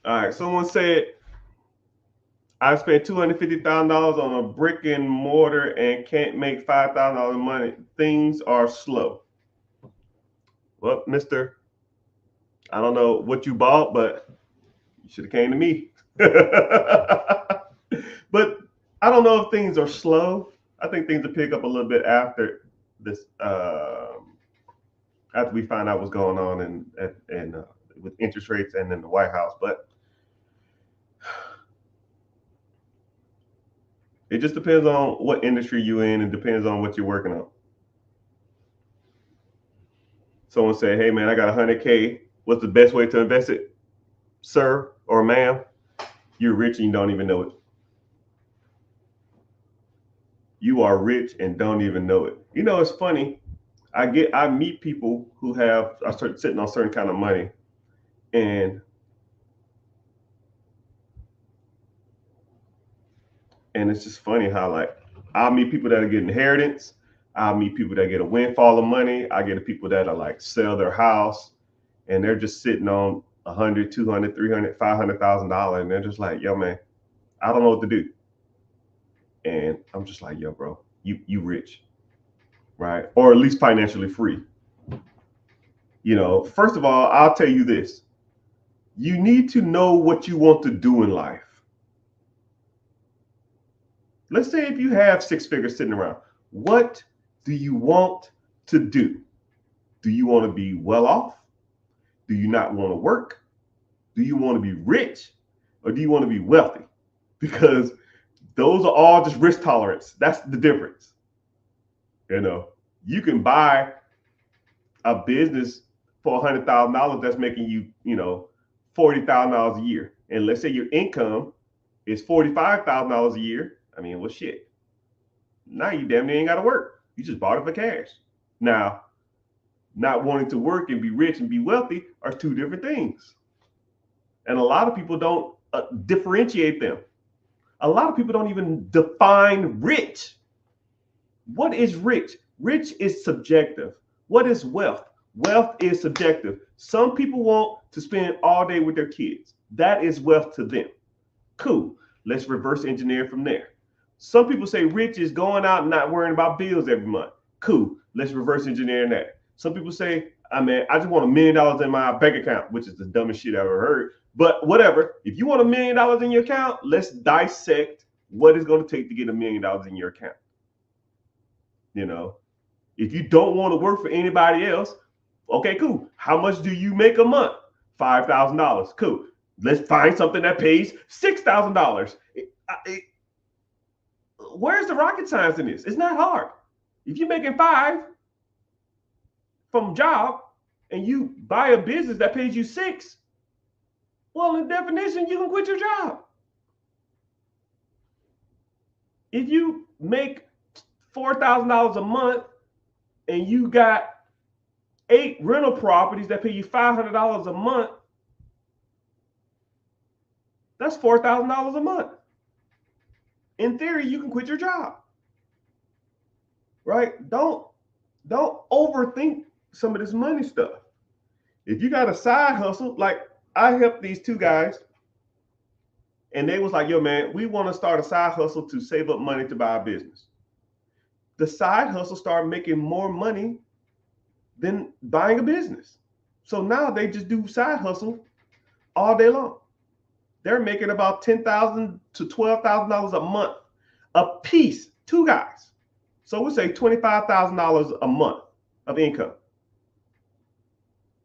All right. Someone said, I spent $250,000 on a brick and mortar and can't make $5,000 money. Things are slow. Well, mister, I don't know what you bought, but you should have came to me. But I don't know if things are slow. I think things will pick up a little bit after this, after we find out what's going on and with interest rates and in the White House. But it just depends on what industry you're in and depends on what you're working on. Someone said, hey, man, I got 100K. What's the best way to invest it? Sir or ma'am, you're rich and you don't even know it. You are rich and don't even know it. You know, it's funny. I meet people who are sitting on certain kind of money, and it's just funny how, like, I meet people that are getting inheritance. I meet people that get a windfall of money. I get people that are like sell their house and they're just sitting on 100, 200, 300, $500,000, and they're just like, yo, man, I don't know what to do. And I'm just like, yo, bro, you rich, right? Or at least financially free. You know, first of all, I'll tell you this. You need to know what you want to do in life. Let's say if you have six figures sitting around, what do you want to do? Do you want to be well off? Do you not want to work? Do you want to be rich? Or do you want to be wealthy? Because those are all just risk tolerance. That's the difference. You know, you can buy a business for $100,000 that's making you, $40,000 a year. And let's say your income is $45,000 a year. I mean, well, shit. Now you damn near ain't got to work. You just bought it for cash. Now, not wanting to work and be rich and be wealthy are two different things. And a lot of people don't differentiate them. A lot of people don't even define rich. What is rich? Rich is subjective. What is wealth? Wealth is subjective. Some people want to spend all day with their kids. That is wealth to them. Cool. Let's reverse engineer from there. Some people say rich is going out and not worrying about bills every month. Cool. Let's reverse engineer that. Some people say, I just want $1 million in my bank account, which is the dumbest shit I ever heard. But whatever. If you want $1 million in your account, let's dissect what it's going to take to get $1 million in your account. You know, if you don't want to work for anybody else, okay, cool. How much do you make a month? $5,000. Cool. Let's find something that pays $6,000. Where's the rocket science in this? It's not hard. If you're making $5 from a job and you buy a business that pays you $6, well, in definition, you can quit your job. If you make $4,000 a month and you got 8 rental properties that pay you $500 a month, that's $4,000 a month. In theory, you can quit your job, right? Don't overthink some of this money stuff. If you got a side hustle, like I helped these two guys, and they was like, yo, man, we want to start a side hustle to save up money to buy a business. The side hustle started making more money than buying a business. So now they just do side hustle all day long. They're making about $10,000 to $12,000 a month a piece, two guys. So we say $25,000 a month of income.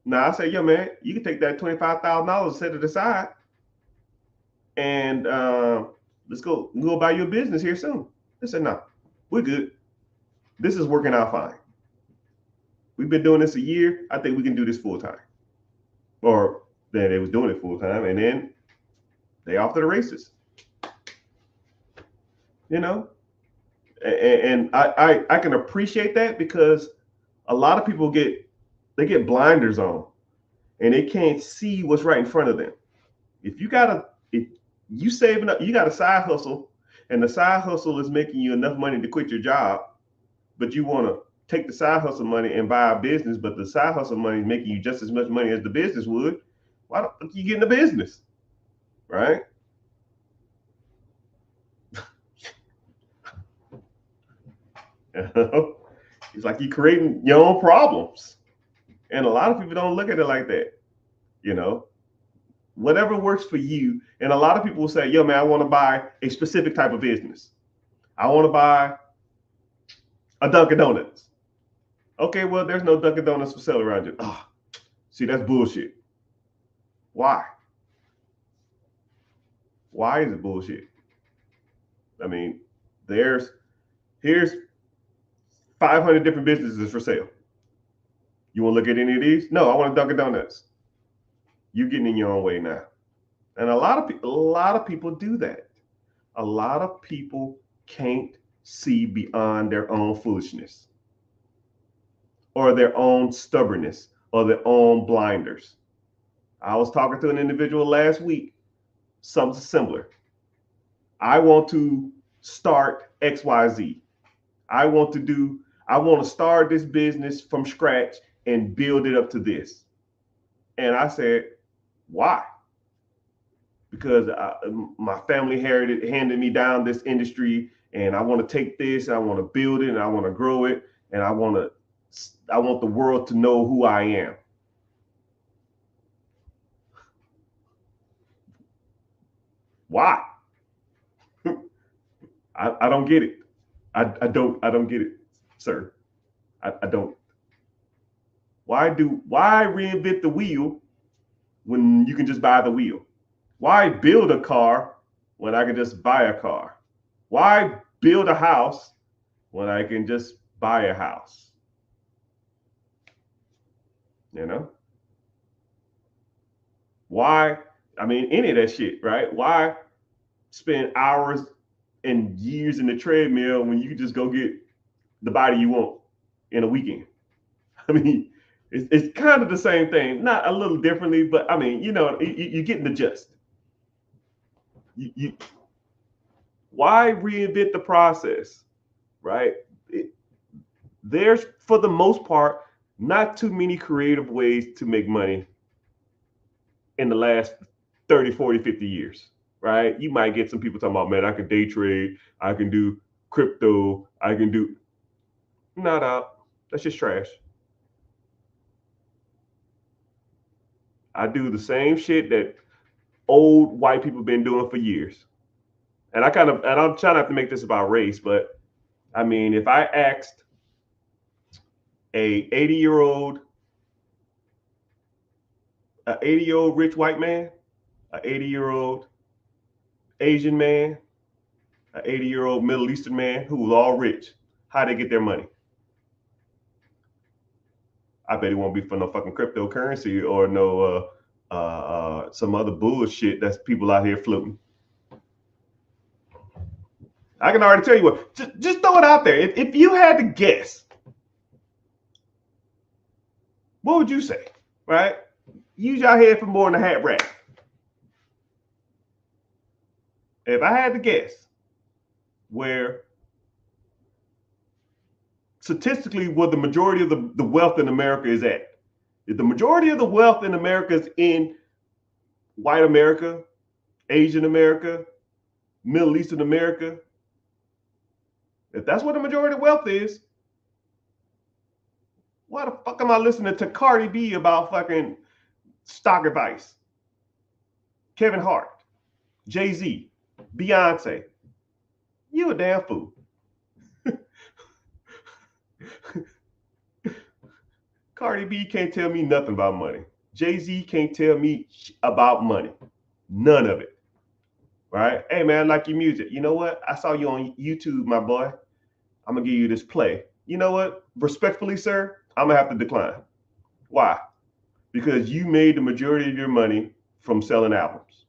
Now I say, yo, man, you can take that $25,000, set it aside, and let's go buy you a business here soon. They said, no, we're good. This is working out fine. We've been doing this a year. I think we can do this full time. Or then they was doing it full time, and then they off to the races. You know, and I can appreciate that, because a lot of people get blinders on, and they can't see what's right in front of them. If you saving up, you got a side hustle, and the side hustle is making you enough money to quit your job, but you want to take the side hustle money and buy a business, but the side hustle money is making you just as much money as the business would, why the fuck you get in the business, right? It's like you creating your own problems, and a lot of people don't look at it like that. You know, whatever works for you. And a lot of people will say, yo, man, I want to buy a specific type of business. I want to buy a Dunkin' Donuts. Okay, well, there's no Dunkin' Donuts for sale around you. Oh, see, that's bullshit. Why? Why is it bullshit? I mean, here's 500 different businesses for sale. You want to look at any of these? No, I want a Dunkin' Donuts. You're getting in your own way now. And a lot of people do that. A lot of people can't see beyond their own foolishness or their own stubbornness or their own blinders. I was talking to an individual last week, something similar. I want to start XYZ. I want to do, I want to start this business from scratch and build it up to this. And I said, why? Because my family handed me down this industry, and I want to take this and I want to build it and I want to grow it, and I want the world to know who I am. Why? I don't get it. I don't get it, sir. I don't. Why reinvent the wheel when you can just buy the wheel? Why build a car when I can just buy a car? Why build a house when I can just buy a house? You know? Why? I mean, any of that shit, right? Why spend hours and years in the treadmill when you can just go get the body you want in a weekend? I mean, it's kind of the same thing, not a little differently, but I mean, you're getting the gist. Why reinvent the process, right? There's, for the most part, not too many creative ways to make money in the last 30, 40, 50 years, right? You might get some people talking about, man, I can day trade, I can do crypto, I can do, not out. That's just trash. I do the same shit that old white people been doing for years. And I'm trying not to make this about race, but I mean, if I asked a 80-year-old, an 80-year-old rich white man, an 80-year-old Asian man, an 80-year-old Middle Eastern man who was all rich, how they get their money? I bet it won't be for no fucking cryptocurrency or no some other bullshit that's people out here floating. I can already tell you what. Just throw it out there. If you had to guess, what would you say? Right? Use your head for more than a hat rack. If I had to guess, where statistically where the majority of the wealth in America is at. If the majority of the wealth in America is in white America, Asian America, Middle Eastern America, if that's where the majority of wealth is, why the fuck am I listening to Cardi B about fucking stock advice? Kevin Hart, Jay-Z, Beyonce. You a damn fool. Cardi B can't tell me nothing about money. Jay-Z can't tell me about money. None of it. Right? Hey man, I like your music. You know what? I saw you on YouTube, my boy. I'm gonna give you this play. You know what? Respectfully, sir, I'm gonna have to decline. Why? Because you made the majority of your money from selling albums.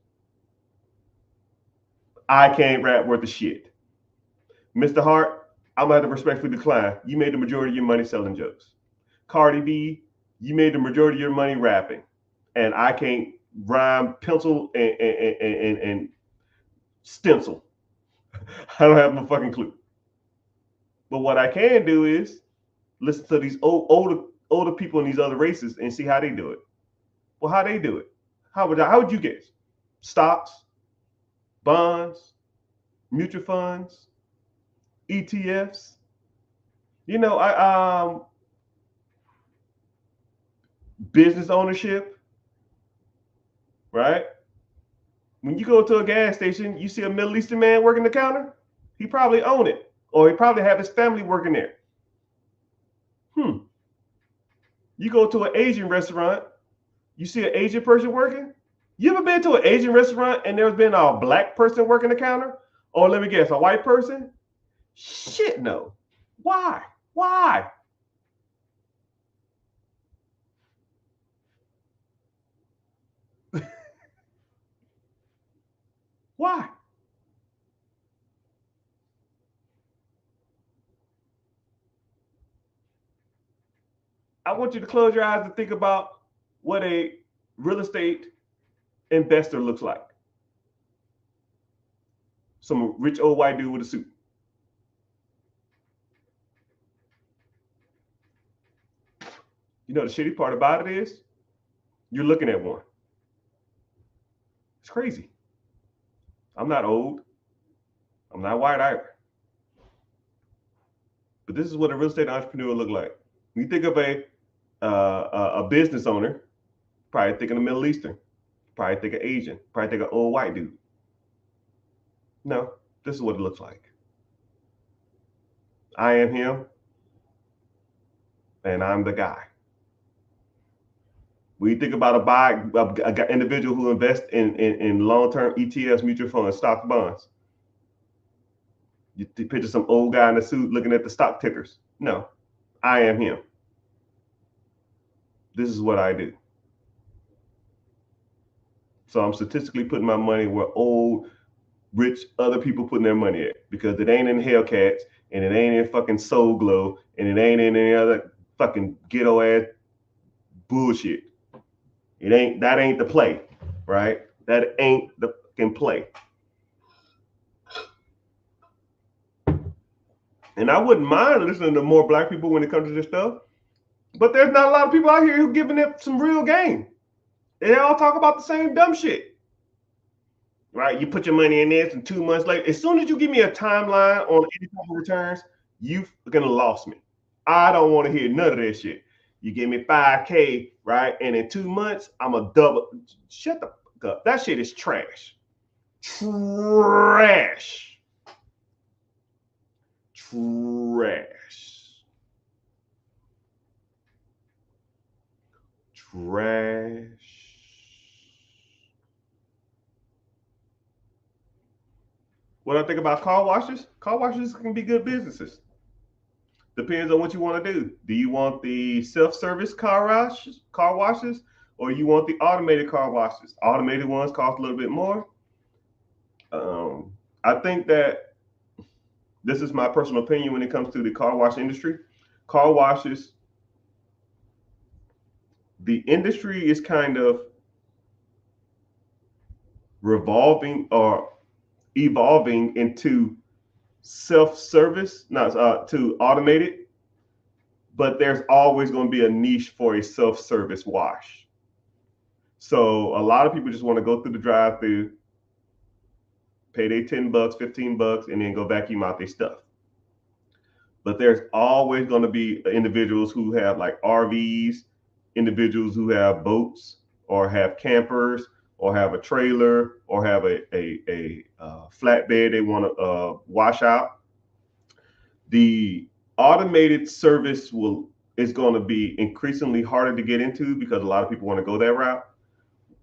I can't rap worth a shit. Mr. Hart, I'm gonna have to respectfully decline. You made the majority of your money selling jokes. Cardi B, you made the majority of your money rapping, and I can't rhyme, pencil, and stencil. I don't have no fucking clue. But what I can do is listen to these older people in these other races and see how they do it. Well, how they do it? How would you guess? Stocks, bonds, mutual funds, ETFs. Business ownership, right? When you go to a gas station, you see a Middle Eastern man working the counter, he probably own it, or he probably have his family working there. You go to an Asian restaurant, you see an Asian person working. You ever been to an Asian restaurant and there's been a black person working the counter? Or let me guess, a white person? Shit, no. Why? Why? Why? I want you to close your eyes and think about what a real estate investor looks like. Some rich old white dude with a suit. You know, the shitty part about it is you're looking at one. It's crazy. I'm not old. I'm not white either. But this is what a real estate entrepreneur look like. When you think of a business owner, probably think of the Middle Eastern, probably think of Asian, probably think of old white dude. No, this is what it looks like. I am him, and I'm the guy. When you think about a individual who invests in long-term ETFs, mutual funds, stock bonds, you picture some old guy in a suit looking at the stock tickers. No, I am him. This is what I do. So I'm statistically putting my money where old, rich other people putting their money at, because it ain't in Hellcats, and it ain't in fucking Soul Glow, and it ain't in any other fucking ghetto ass bullshit. That ain't the play, right? That ain't the fucking play. And I wouldn't mind listening to more black people when it comes to this stuff, but there's not a lot of people out here who giving it some real game. They all talk about the same dumb shit, right? You put your money in this, and 2 months later, as soon as you give me a timeline on any type of returns, you've gonna lost me. I don't want to hear none of that shit. You give me 5K, right? And in 2 months, I'm a double. Shut the fuck up. That shit is trash. Trash. Trash. Trash. What I think about car washes can be good businesses. Depends on what you want to do. Do you want the self-service car washes, or you want the automated car washes? Automated ones cost a little bit more. I think that this is my personal opinion when it comes to the car wash industry. Car washes, the industry is kind of revolving or evolving into self-service, not to automated, but there's always going to be a niche for a self-service wash. So a lot of people just want to go through the drive-through, pay their $10, $15, and then go vacuum out their stuff. But there's always going to be individuals who have like RVs, individuals who have boats or have campers or have a trailer or have a flatbed they want to wash out. The automated service is going to be increasingly harder to get into because a lot of people want to go that route,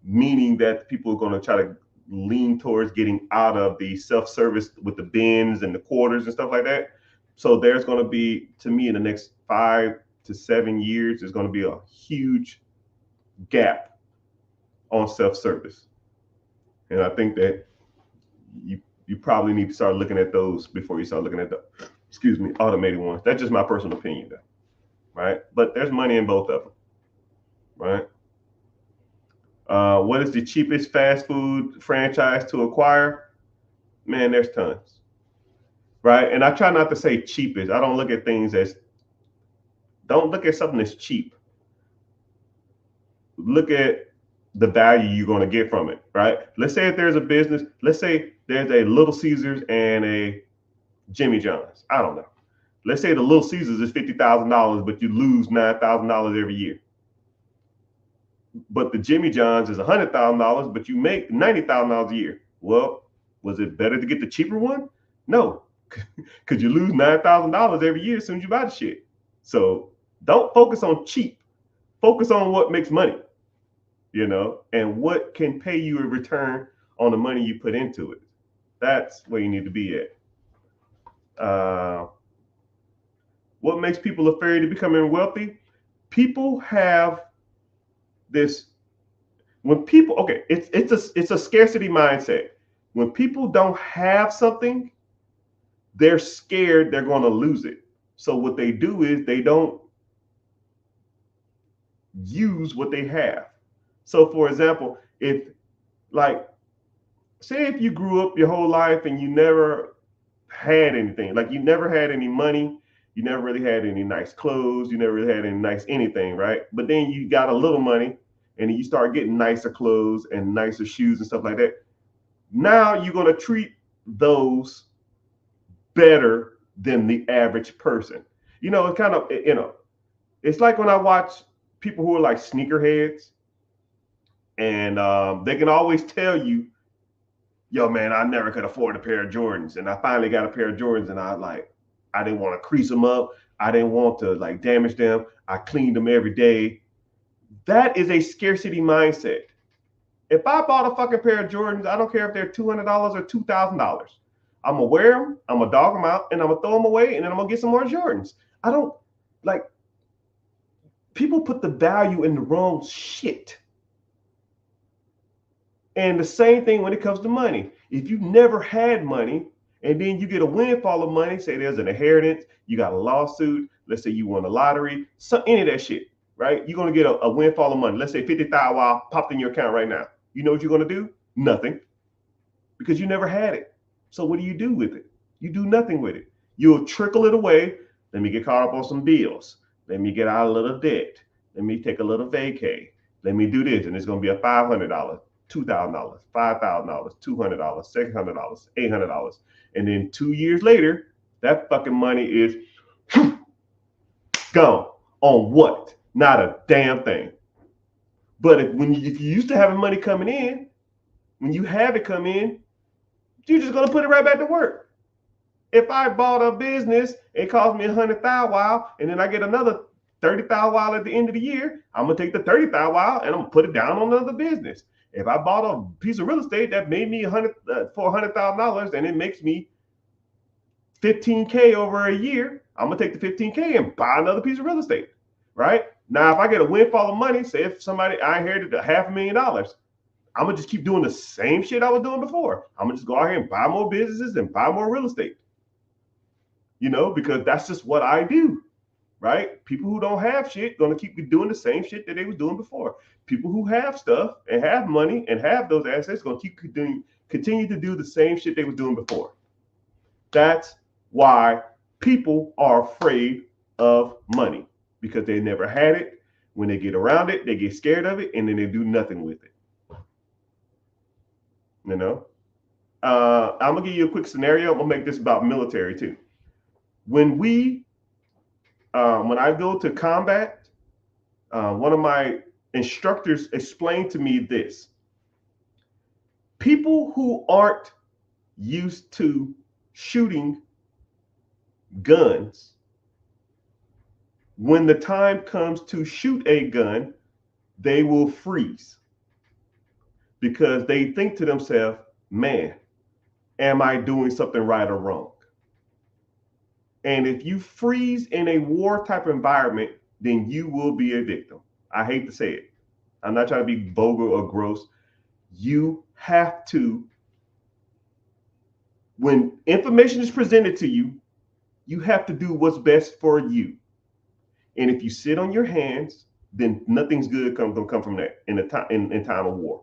meaning that people are going to try to lean towards getting out of the self-service with the bins and the quarters and stuff like that. So there's going to be, to me, in the next 5 to 7 years, there's going to be a huge gap on self-service. And I think that you probably need to start looking at those before you start looking at the, automated ones. That's just my personal opinion, though, right? But there's money in both of them, right? What is the cheapest fast food franchise to acquire? Man, there's tons, right? And I try not to say cheapest. I don't look at things as, don't look at something as cheap. Look at the value you're going to get from it, right? Let's say if there's a business, let's say there's a Little Caesars and a Jimmy John's. I don't know. Let's say the Little Caesars is $50,000, but you lose $9,000 every year. But the Jimmy John's is $100,000, but you make $90,000 a year. Well, was it better to get the cheaper one? No, because you lose $9,000 every year as soon as you buy the shit. So don't focus on cheap. Focus on what makes money, and what can pay you a return on the money you put into it. That's where you need to be at. What makes people afraid of becoming wealthy? People have this, it's a scarcity mindset. When people don't have something, they're scared they're going to lose it. So what they do is they don't use what they have. So, for example, if like, say if you grew up your whole life and you never had anything, like you never had any money, you never really had any nice clothes, you never really had any nice anything, right? But then you got a little money and then you start getting nicer clothes and nicer shoes and stuff like that. Now you're going to treat those better than the average person. It's kind of, it's like when I watch people who are like sneakerheads and they can always tell you, yo, man, I never could afford a pair of Jordans. And I finally got a pair of Jordans and I didn't want to crease them up. I didn't want to like damage them. I cleaned them every day. That is a scarcity mindset. If I bought a fucking pair of Jordans, I don't care if they're $200 or $2,000. I'm gonna wear them, I'm gonna dog them out, and I'm gonna throw them away, and then I'm gonna get some more Jordans. I don't like people put the value in the wrong shit. And the same thing when it comes to money. If you've never had money and then you get a windfall of money, say there's an inheritance, you got a lawsuit, let's say you won a lottery, any of that shit, right? You're gonna get a windfall of money. Let's say 50,000 popped in your account right now. You know what you're gonna do? Nothing, because you never had it. So what do you do with it? You do nothing with it. You'll trickle it away. Let me get caught up on some bills. Let me get out a little debt. Let me take a little vacay. Let me do this, and it's gonna be a $500, $2,000, $5,000, $200, $600, $800, and then 2 years later, that fucking money is gone. On what? Not a damn thing. But if you used to having money coming in, when you have it come in, you're just gonna put it right back to work. If I bought a business, it cost me $100,000, and then I get another $30,000 at the end of the year, I'm gonna take the $30,000 and I'm gonna put it down on another business. If I bought a piece of real estate that made me $400,000 and it makes me $15K over a year, I'm gonna take the $15K and buy another piece of real estate, right? Now, if I get a windfall of money, say if I inherited $500,000, I'm gonna just keep doing the same shit I was doing before. I'm gonna just go out here and buy more businesses and buy more real estate, because that's just what I do, right? People who don't have shit gonna keep doing the same shit that they was doing before. People who have stuff and have money and have those assets gonna continue to do the same shit they was doing before. That's why people are afraid of money, because they never had it. When they get around it, they get scared of it, and then they do nothing with it. I'm gonna give you a quick scenario. I'm gonna make this about military too. When I go to combat, one of my instructors explained to me this: people who aren't used to shooting guns, when the time comes to shoot a gun, they will freeze, because they think to themselves, man, am I doing something right or wrong? And if you freeze in a war type environment, then you will be a victim. I hate to say it. I'm not trying to be vulgar or gross. You have to, when information is presented to you, you have to do what's best for you. And if you sit on your hands, then nothing's good come from that in time of war.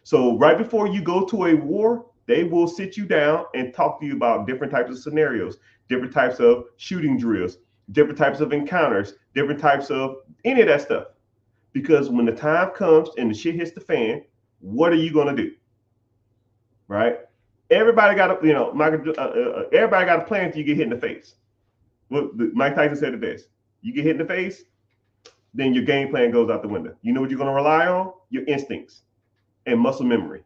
So right before you go to a war, they will sit you down and talk to you about different types of scenarios, different types of shooting drills, different types of encounters, different types of any of that stuff. Because when the time comes and the shit hits the fan, what are you going to do? Right? Everybody got everybody got a plan until you get hit in the face. Mike Tyson said it best. You get hit in the face, then your game plan goes out the window. You know what you're going to rely on? Your instincts and muscle memory.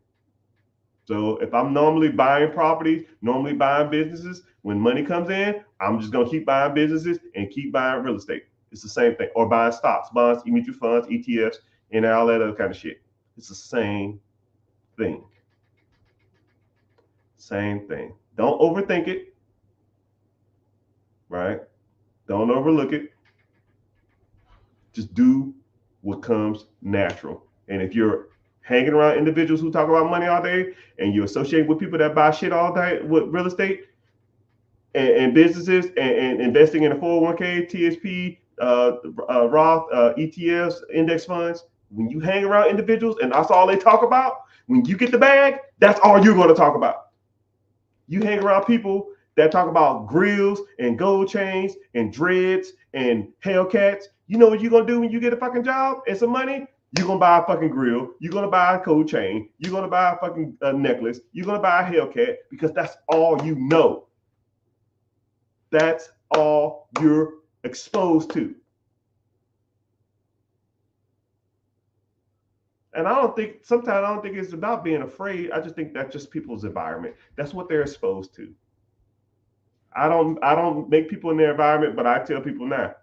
So if I'm normally buying properties, normally buying businesses, when money comes in, I'm just going to keep buying businesses and keep buying real estate. It's the same thing. Or buying stocks, bonds, mutual funds, ETFs, and all that other kind of shit. It's the same thing. Same thing. Don't overthink it. Right? Don't overlook it. Just do what comes natural. And if you're hanging around individuals who talk about money all day, and you associate with people that buy shit all day with real estate and businesses and investing in a 401k, TSP, Roth ETFs, index funds. When you hang around individuals and that's all they talk about, when you get the bag, that's all you're going to talk about. You hang around people that talk about grills and gold chains and dreads and Hellcats. You know what you're going to do when you get a fucking job and some money? You're going to buy a fucking grill. You're going to buy a gold chain. You're going to buy a fucking necklace. You're going to buy a Hellcat because that's all you know. That's all you're exposed to. And sometimes I don't think it's about being afraid. I just think that's just people's environment. That's what they're exposed to. I don't make people in their environment, but I tell people now,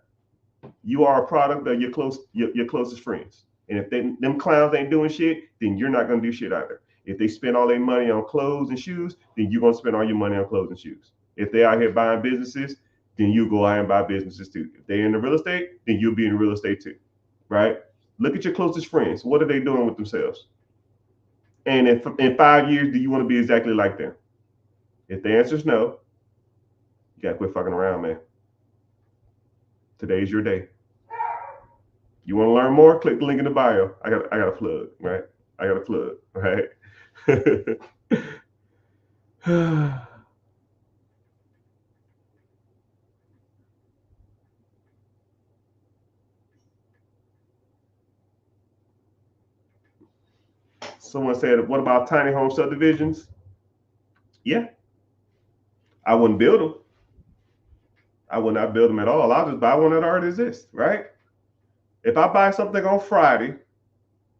you are a product of your closest friends. And if them clowns ain't doing shit, then you're not gonna do shit either. If they spend all their money on clothes and shoes, then you're gonna spend all your money on clothes and shoes. If they out here buying businesses, then you go out and buy businesses too. If they're in the real estate, then you'll be in real estate too, right? Look at your closest friends. What are they doing with themselves? And if in 5 years, do you want to be exactly like them? If the answer is no, you gotta quit fucking around, man. Today's your day. You want to learn more? Click the link in the bio. I got a plug, right? I got a plug, right? Someone said, what about tiny home subdivisions? Yeah. I wouldn't build them. I would not build them at all. I'll just buy one that already exists, right? If I buy something on Friday,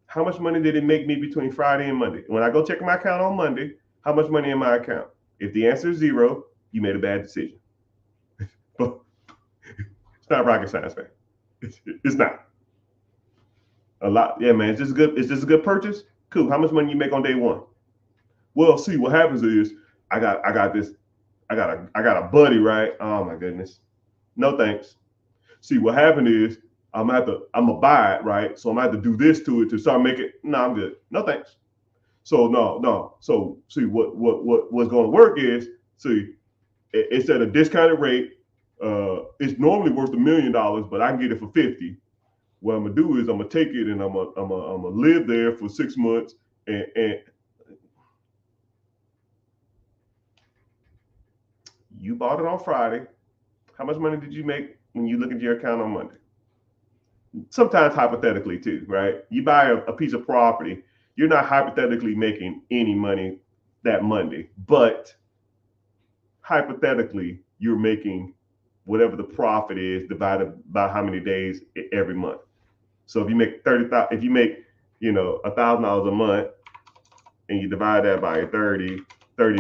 how much money did it make me between Friday and Monday? When I go check my account on Monday, how much money in my account? If the answer is zero, you made a bad decision. But it's not rocket science, man. It's not. A lot, yeah, man. It's just good. It's just a good purchase. Cool. How much money you make on day one? Well, see, what happens is I got a buddy, right? Oh my goodness. No thanks. See, what happened is I'm gonna buy it, right? So I'm gonna have to do this to it to start making. No, I'm good. No thanks. So no. So see, what's gonna work is, see, it's at a discounted rate. It's normally worth $1 million, but I can get it for 50. What I'm gonna do is I'm gonna take it and I'm gonna live there for 6 months and you bought it on Friday. How much money did you make when you look at your account on Monday? Sometimes hypothetically too, right? You buy a piece of property, you're not hypothetically making any money that Monday, but hypothetically you're making whatever the profit is divided by how many days every month. So if you make $1,000 a month and you divide that by 30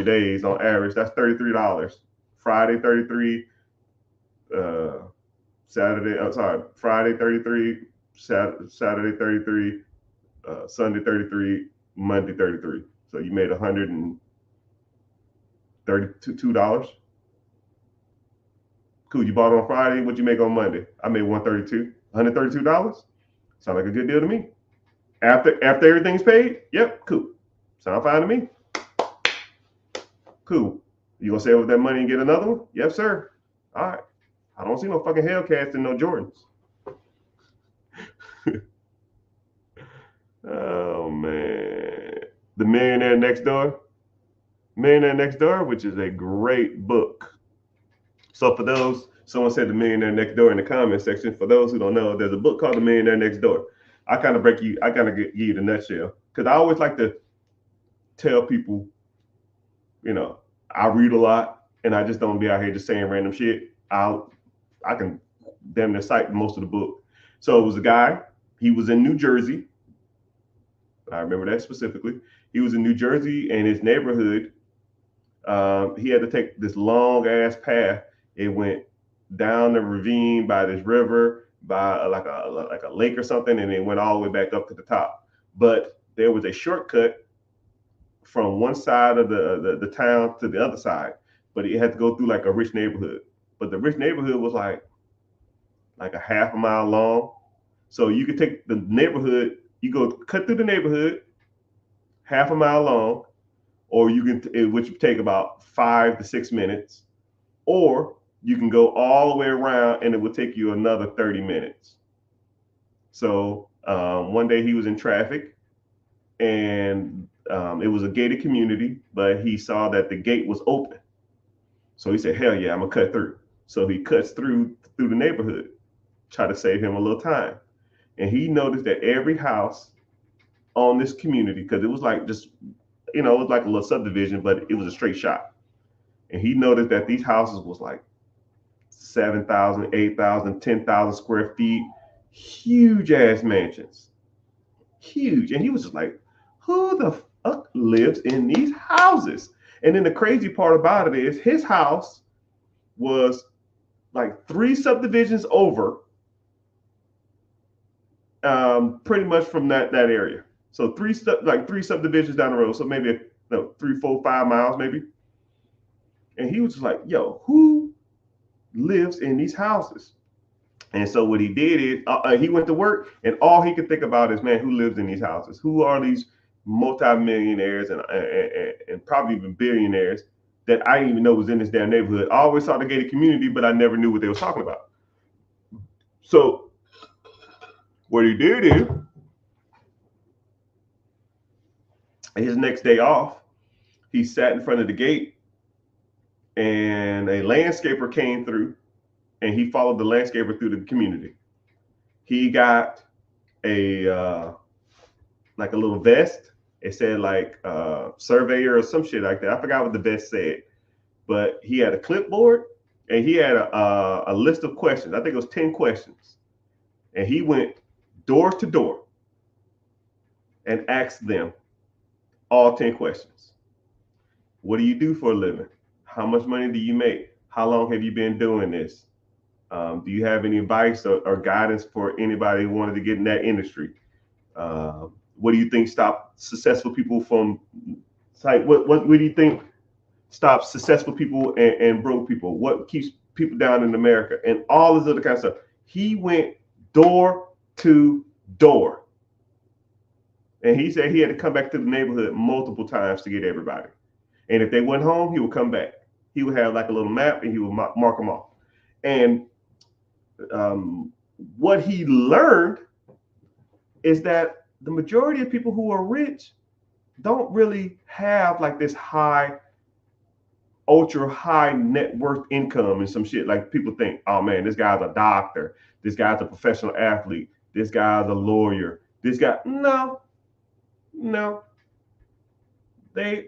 days on average, that's $33. Friday 33, Friday 33, Saturday 33, Sunday 33, Monday 33. So you made $132. Cool. You bought it on Friday. What'd you make on Monday? I made $132. Sound like a good deal to me. After everything's paid, yep, cool. Sound fine to me. Cool. You gonna save up that money and get another one? Yes, sir. All right. I don't see no fucking Hellcats and no Jordans. Oh man. The Millionaire Next Door. Millionaire Next Door, which is a great book. So for those, someone said The Millionaire Next Door in the comment section. For those who don't know, there's a book called The Millionaire Next Door. I kind of give you the nutshell because I always like to tell people, I read a lot and I just don't be out here just saying random shit. I can damn near cite most of the book. So it was a guy, he was in New Jersey. I remember that specifically. He was in New Jersey and his neighborhood, he had to take this long ass path. It went down the ravine by this river, by like a lake or something, and it went all the way back up to the top. But there was a shortcut from one side of the town to the other side, but it had to go through like a rich neighborhood. But the rich neighborhood was like a half a mile long. So you could take the neighborhood, you go cut through the neighborhood, half a mile long, or you can, which would take about 5 to 6 minutes, or You can go all the way around and it will take you another 30 minutes. So one day he was in traffic and it was a gated community, but he saw that the gate was open. So he said, hell yeah, I'm gonna cut through. So he cuts through the neighborhood, try to save him a little time. And he noticed that every house on this community, because it was like just, it was like a little subdivision, but it was a straight shot. And he noticed that these houses was like 7,000, 8,000, 10,000 square feet, huge ass mansions, huge. And he was just like, who the fuck lives in these houses? And then the crazy part about it is his house was like 3 subdivisions over, pretty much from that area. So three subdivisions down the road. So maybe 3, 4, 5 miles maybe. And he was just like, yo, who lives in these houses? And so what he did is he went to work, and all he could think about is, man, who lives in these houses? Who are these multimillionaires and probably even billionaires that I didn't even know was in this damn neighborhood? I always saw the gated community, but I never knew what they were talking about. So what he did is, his next day off, he sat in front of the gate, and a landscaper came through, and he followed the landscaper through the community. He got a like a little vest. It said like surveyor or some shit like that. I forgot what the vest said, but he had a clipboard and he had a list of questions. I think it was 10 questions, and he went door to door and asked them all 10 questions. What do you do for a living? How much money do you make? How long have you been doing this? Do you have any advice or guidance for anybody who wanted to get in that industry? What do you think stopped successful people from like what do you think stops successful people and broke people? What keeps people down in America? And all this other kind of stuff. He went door to door. And he said he had to come back to the neighborhood multiple times to get everybody. And if they went home, he would come back. He would have like a little map and he would mark them off. And what he learned is that the majority of people who are rich don't really have like this ultra high net worth income and some shit. Like people think, oh man, this guy's a doctor, this guy's a professional athlete, this guy's a lawyer, this guy. No. They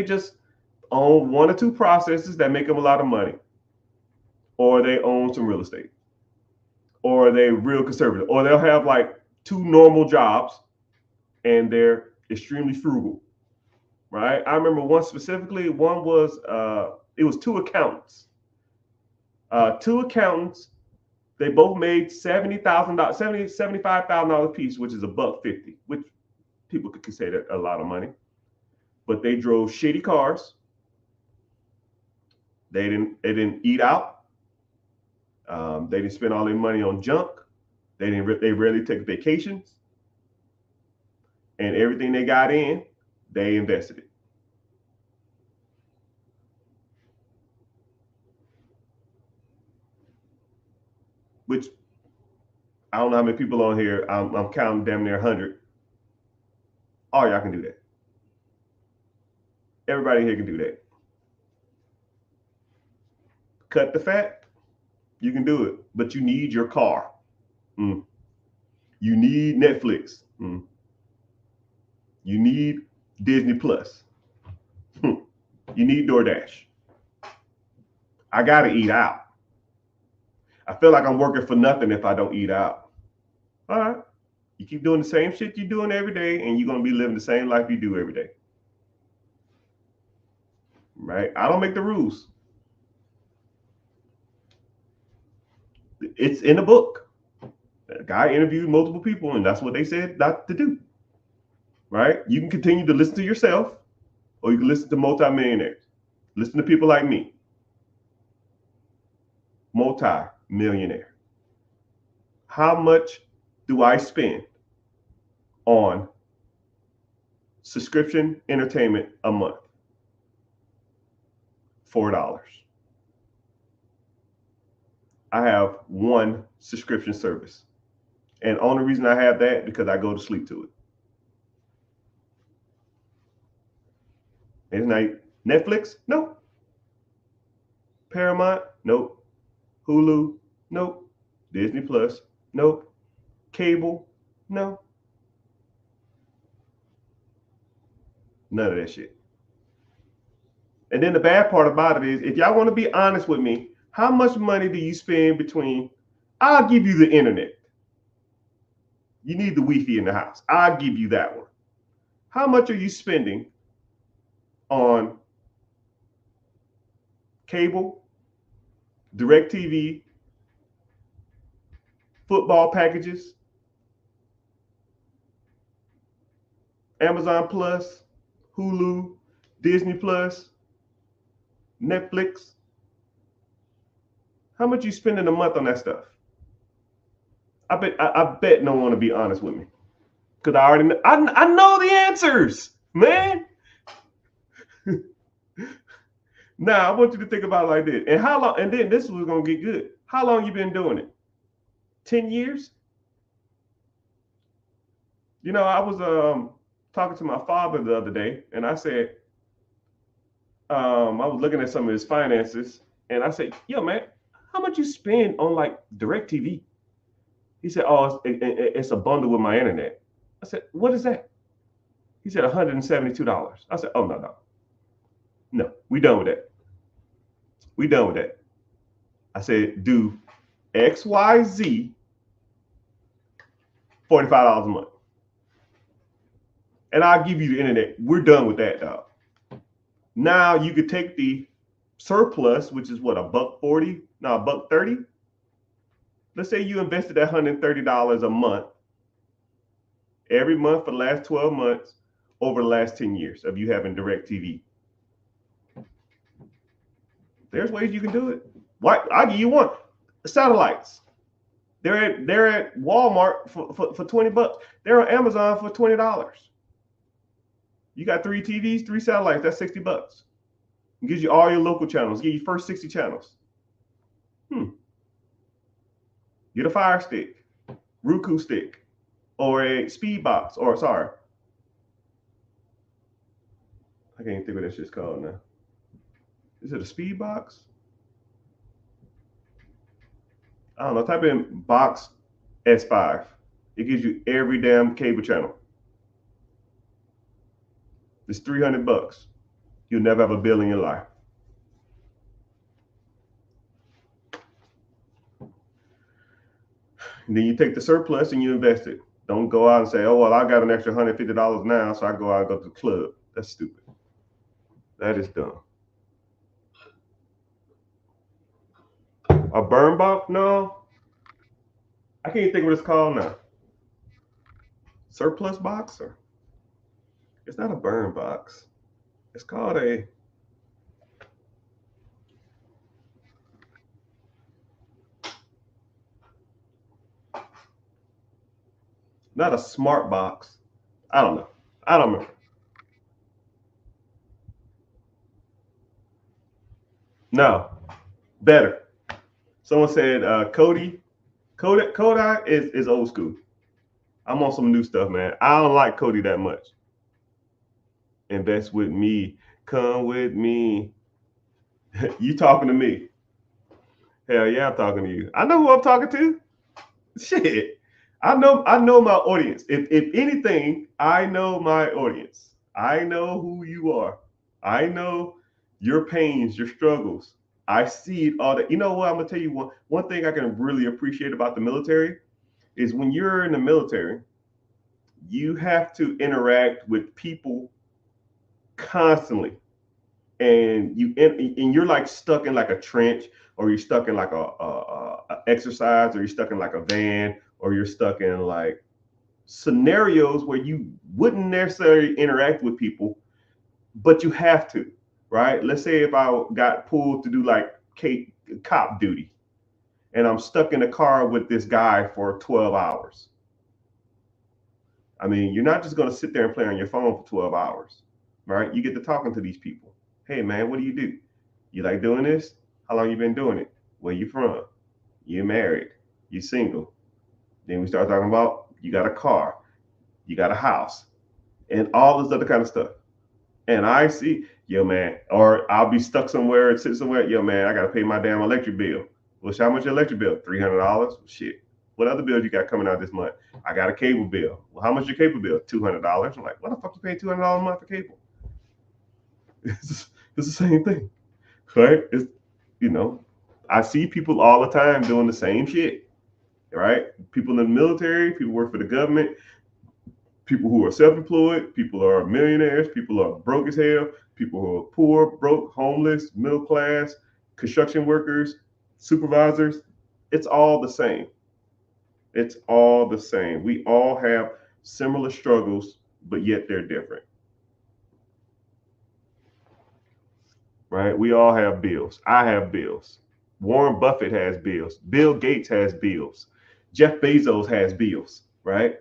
just own 1 or 2 processes that make them a lot of money, or they own some real estate, or they're real conservative, or they'll have like 2 normal jobs and they're extremely frugal, right? I remember one specifically. One was it was 2 accountants. 2 accountants. They both made $75,000 a piece, which is $1.50, which people could consider a lot of money. But they drove shitty cars. They didn't eat out. They didn't spend all their money on junk. They rarely took vacations. And everything they got in, they invested it. Which I don't know how many people on here. I'm counting damn near 100. All y'all can do that. Everybody here can do that. Cut the fat. You can do it, but you need your car. You need Netflix. You need Disney Plus. You need DoorDash. I gotta eat out. I feel like I'm working for nothing if I don't eat out. All right. You keep doing the same shit you're doing every day, and you're gonna be living the same life you do every day. Right? I don't make the rules. It's in a book. A guy interviewed multiple people, and that's what they said not to do. Right? You can continue to listen to yourself, or you can listen to multimillionaires. Listen to people like me. Multi-millionaire. How much do I spend on subscription entertainment a month? $4. I have one subscription service. And only reason I have that because I go to sleep to it. It's like Netflix? Nope. Paramount? Nope. Hulu? Nope. Disney Plus? Nope. Cable? No. None of that shit. And then the bad part about it is, if y'all want to be honest with me, how much money do you spend between, I'll give you the internet. You need the Wi-Fi in the house. I'll give you that one. How much are you spending on cable, DirecTV, football packages, Amazon Plus, Hulu, Disney Plus, Netflix? How much you spending a month on that stuff? I bet no one want to be honest with me, because I already know, I know the answers, man. Now I want you to think about it like this. And how long? And then this was gonna get good. How long you been doing it? 10 years? You know, I was talking to my father the other day, and I said, I was looking at some of his finances, and I said, "Yo, man, how much you spend on like DirecTV?" He said, "Oh, it's a bundle with my internet." I said, "What is that?" He said, $172. I said, "Oh no, we done with that. We done with that." I said, "Do XYZ, $45 a month, and I'll give you the internet. We're done with that, dog." Now you could take the surplus, which is what, $1.40, no, $1.30. Let's say you invested that $130 a month every month for the last 12 months over the last 10 years of you having DirecTV. There's ways you can do it. Why? I'll give you one. Satellites. They're at Walmart for $20. They're on Amazon for $20. You got 3 TVs, 3 satellites. That's $60. It gives you all your local channels. Give you first 60 channels. Get a Fire Stick, Roku stick, or a Speed Box, or sorry, I can't think what that shit's called now. Is it a Speed Box? I don't know. Type in Box S5. It gives you every damn cable channel. It's $300. You'll never have a bill in your life. And then you take the surplus and you invest it. Don't go out and say, "Oh, well, I got an extra $150 now, so I go out and go to the club." That's stupid. That is dumb. A burn box? No. I can't think what it's called now. Surplus box? Or it's not a burn box. It's called a, not a smart box. I don't know. I don't remember. No. Better. Someone said Kodak is old school. I'm on some new stuff, man. I don't like Kodi that much. Invest with me. Come with me. You talking to me? Hell yeah, I'm talking to you. I know who I'm talking to. Shit. I know my audience. If anything, I know my audience. I know who you are. I know your pains, your struggles. I see it all that. You know what? I'm gonna tell you one thing I can really appreciate about the military is when you're in the military, you have to interact with people constantly, and you're like stuck in like a trench, or you're stuck in like a exercise, or you're stuck in like a van, or you're stuck in like scenarios where you wouldn't necessarily interact with people, but you have to, right? Let's say if I got pulled to do like cop duty, and I'm stuck in a car with this guy for 12 hours. I mean, you're not just going to sit there and play on your phone for 12 hours, right? You get to talking to these people. "Hey, man, what do? You like doing this? How long you been doing it? Where you from? you're married, you're single. Then we start talking about you got a car, you got a house, and all this other kind of stuff. And I see, yo man, or I'll be stuck somewhere and sit somewhere, yo man, I gotta pay my damn electric bill. Well, how much your electric bill? $300. Shit. What other bills you got coming out this month? I got a cable bill. Well, how much your cable bill? $200. I'm like, what the fuck you pay $200 a month for cable? It's the same thing, right? It's you know, I see people all the time doing the same shit, right? People in the military, people work for the government, people who are self-employed, people are millionaires, people are broke as hell, people who are poor, broke, homeless, middle class, construction workers, supervisors. It's all the same. It's all the same. We all have similar struggles, but yet they're different. Right? We all have bills. I have bills. Warren Buffett has bills. Bill Gates has bills. Jeff Bezos has bills, right?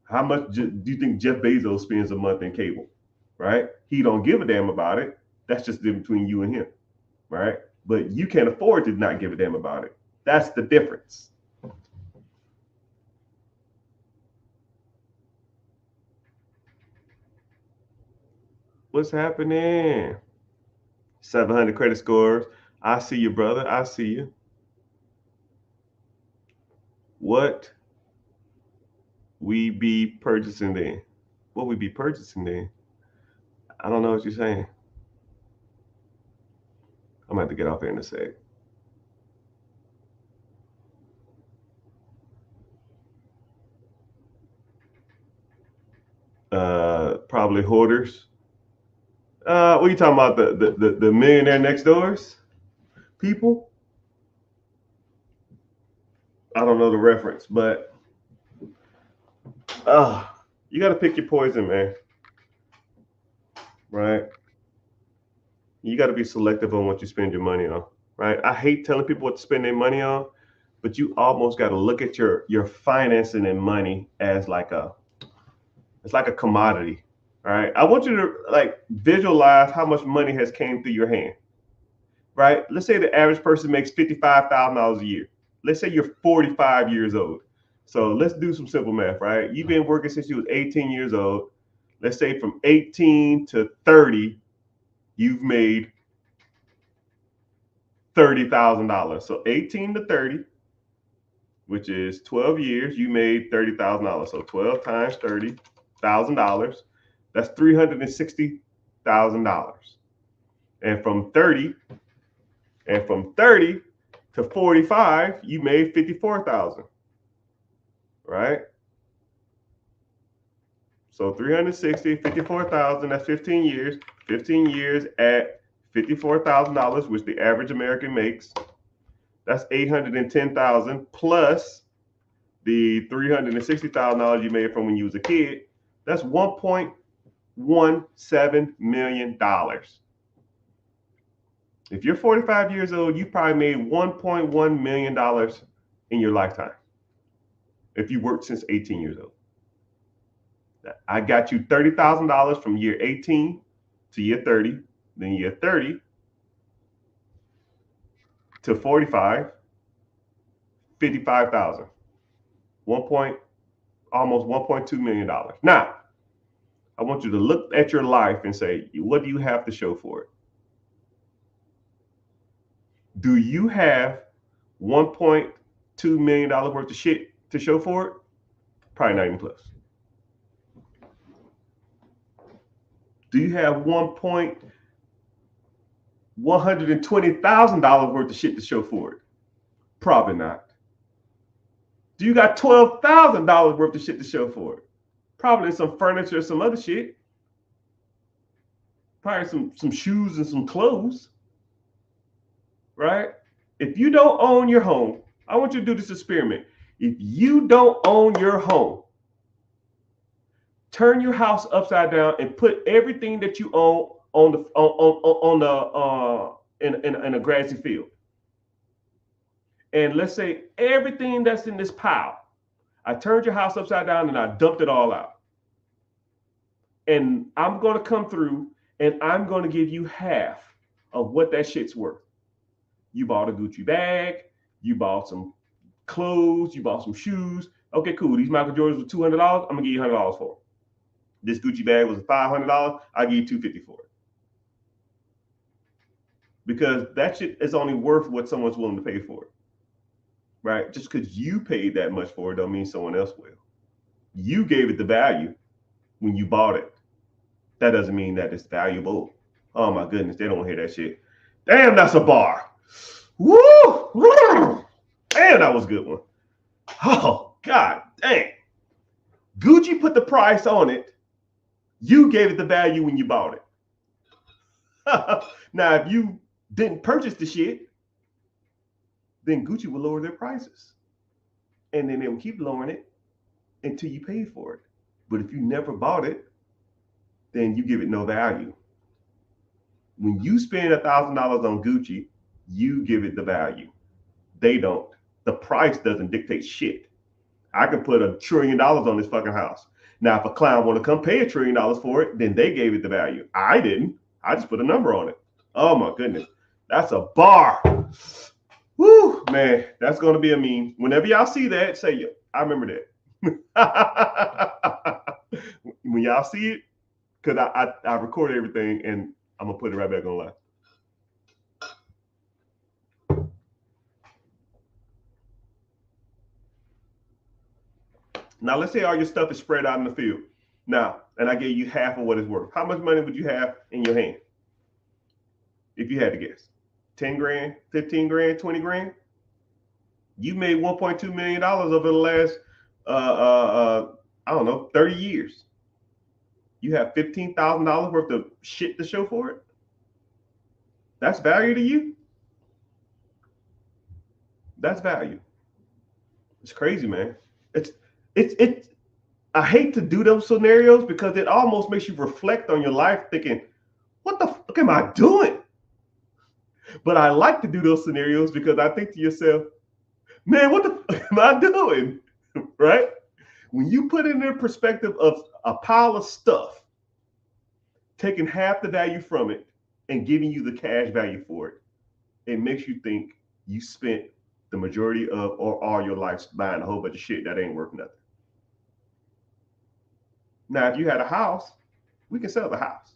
How much do you think Jeff Bezos spends a month in cable? Right? He don't give a damn about it. That's just between you and him, right? But you can't afford to not give a damn about it. That's the difference. What's happening? 700 credit scores. I see you, brother. I see you. What we be purchasing then? What we be purchasing then? I don't know what you're saying. I'm gonna have to get off there in a sec. Probably hoarders. What are you talking about? The millionaire next doors people? I don't know the reference, but you got to pick your poison, man. Right? You got to be selective on what you spend your money on. Right? I hate telling people what to spend their money on, but you almost got to look at your financing and money as it's like a commodity. All right. I want you to like visualize how much money has came through your hand. Right? Let's say the average person makes $55,000 a year. Let's say you're 45 years old. So let's do some simple math, right? You've been working since you was 18 years old. Let's say from 18 to 30, you've made $30,000. So 18 to 30, which is 12 years, you made $30,000. So 12 times $30,000, that's $360,000. And from 30 to 45, you made 54,000. Right? So 360, 54,000, that's 15 years. 15 years at $54,000, which the average American makes. That's 810,000 plus the $360,000 you made from when you was a kid. That's $1.17 million. If you're 45 years old, you probably made $1.1 million in your lifetime. If you worked since 18 years old. I got you $30,000 from year 18 to year 30, then year 30 to 45, 55,000. Almost $1.2 million. Now, I want you to look at your life and say, what do you have to show for it? Do you have $1.2 million worth of shit to show for it? Probably not even close. Do you have $120,000 worth of shit to show for it? Probably not. Do you got $12,000 worth of shit to show for it? Probably some furniture, some other shit. Probably some shoes and some clothes. Right? If you don't own your home, I want you to do this experiment. If you don't own your home, turn your house upside down and put everything that you own in a grassy field. And let's say everything that's in this pile, I turned your house upside down and I dumped it all out. And I'm going to come through and I'm going to give you half of what that shit's worth. You bought a Gucci bag, You bought some clothes, you bought some shoes. Okay, cool. These Michael Jordans were $200. I'm gonna give you $100 for them. This Gucci bag was $500. I'll give you $250 for it. Because that shit is only worth what someone's willing to pay for it. Right? Just because you paid that much for it don't mean someone else will. You gave it the value when you bought it. That doesn't mean that it's valuable. Oh my goodness, they don't want to hear that shit. Damn, that's a bar. Woo! Damn, that was a good one. Oh, God dang. Gucci put the price on it. You gave it the value when you bought it. Now, if you didn't purchase the shit, then Gucci will lower their prices. And then they will keep lowering it until you pay for it. But if you never bought it, then you give it no value. When you spend $1,000 on Gucci, you give it the value. They don't. The price doesn't dictate shit. I can put $1 trillion on this fucking house. Now, if a clown want to come pay $1 trillion for it, then they gave it the value. I didn't. I just put a number on it. Oh my goodness. That's a bar. Woo, man, that's going to be a meme. Whenever y'all see that, say, yeah, I remember that. When y'all see it, because I record everything and I'm going to put it right back online. Now, let's say all your stuff is spread out in the field. Now, and I gave you half of what it's worth. How much money would you have in your hand? If you had to guess. 10 grand, 15 grand, 20 grand? You made $1.2 million over the last, I don't know, 30 years. You have $15,000 worth of shit to show for it? That's value to you? That's value. It's crazy, man. It's I hate to do those scenarios because it almost makes you reflect on your life thinking, what the fuck am I doing? But I like to do those scenarios because I think to yourself, man, what the fuck am I doing? Right? When you put it in the perspective of a pile of stuff, taking half the value from it and giving you the cash value for it, it makes you think you spent the majority of or all your life buying a whole bunch of shit that ain't worth nothing. Now, if you had a house, we can sell the house.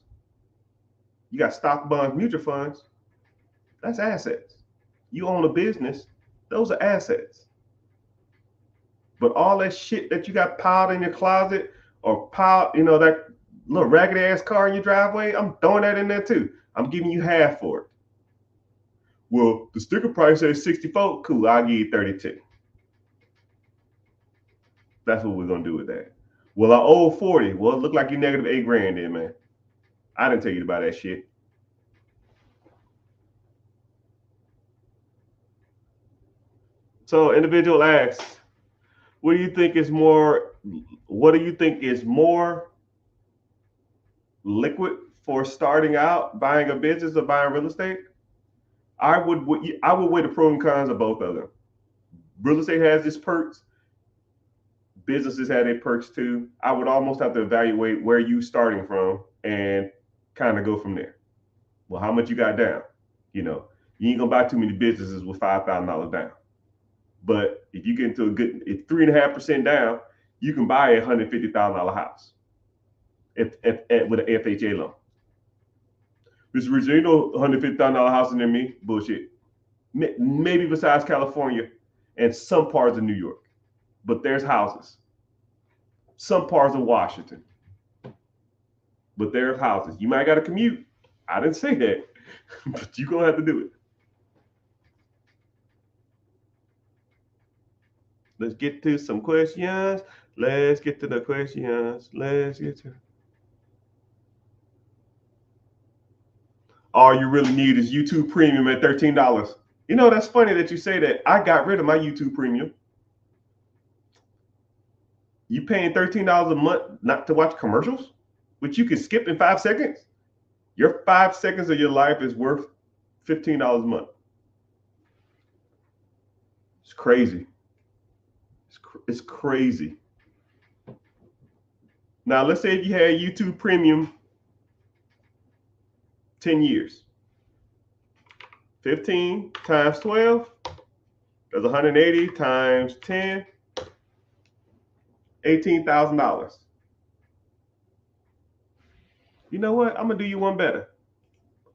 You got stock, bonds, mutual funds. That's assets. You own a business. Those are assets. But all that shit that you got piled in your closet or piled, that little raggedy ass car in your driveway, I'm throwing that in there too. I'm giving you half for it. Well, the sticker price says 64. Cool, I'll give you 32. That's what we're going to do with that. Well, I owe 40. Well, it looked like you negative $8,000 then, man. I didn't tell you to buy that shit. So individual asks, what do you think is more liquid for starting out, buying a business or buying real estate? I would weigh the pros and cons of both of them. Real estate has its perks. Businesses have their perks too. I would almost have to evaluate where you starting from and kind of go from there. Well, how much you got down? You ain't gonna buy too many businesses with $5,000 down. But if you get into a good 3.5% down, you can buy a $150,000 house if with an FHA loan. Mr. Richard, ain't no $150,000 house in there, me. Bullshit. Maybe besides California and some parts of New York. But there's houses. Some parts of Washington. But there's houses. You might got to commute. I didn't say that. But you're going to have to do it. Let's get to some questions. Let's get to the questions. All you really need is YouTube Premium at $13. That's funny that you say that. I got rid of my YouTube Premium. You paying $13 a month not to watch commercials, which you can skip in 5 seconds? Your 5 seconds of your life is worth $15 a month. It's crazy. It's crazy. Now, let's say if you had YouTube Premium 10 years. 15 times 12, That's 180 times 10, $18,000. You know what? I'm gonna do you one better.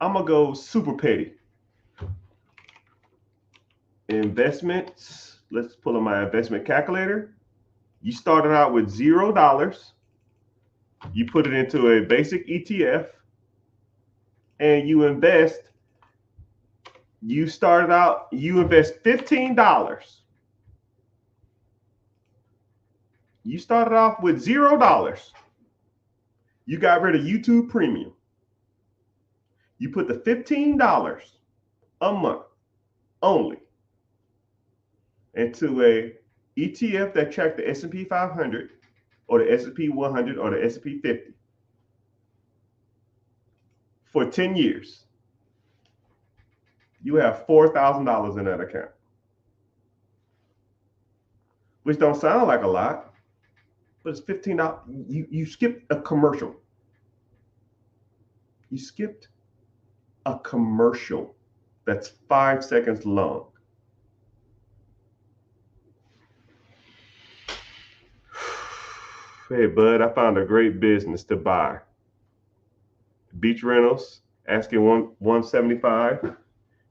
I'm gonna go super petty. Investments. Let's pull up my investment calculator. You started out with $0. You put it into a basic ETF, and you invest. You started out. You invest $15. You started off with $0. You got rid of YouTube Premium. You put the $15 a month only into a ETF that tracked the S&P 500 or the S&P 100 or the S&P 50 for 10 years. You have $4,000 in that account, which don't sound like a lot, but it's $15. You skipped a commercial. You skipped a commercial that's 5 seconds long. Hey, bud, I found a great business to buy. Beach rentals, asking 175.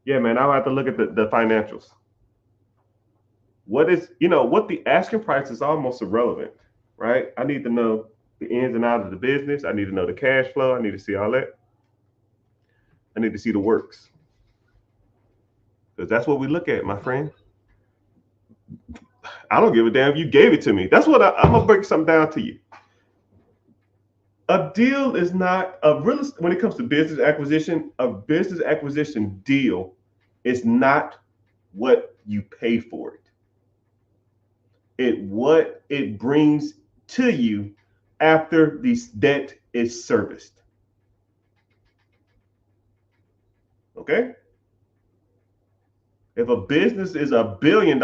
Yeah, man, I'll have to look at the financials. What the asking price is almost irrelevant, right? I need to know the ins and outs of the business. I need to know the cash flow. I need to see all that. I need to see the works. Because that's what we look at, my friend. I don't give a damn if you gave it to me. That's what I'm going to break something down to you. A deal is not a real, when it comes to business acquisition, a business acquisition deal is not what you pay for it. What it brings to you after the debt is serviced. Okay? If a business is $1 billion,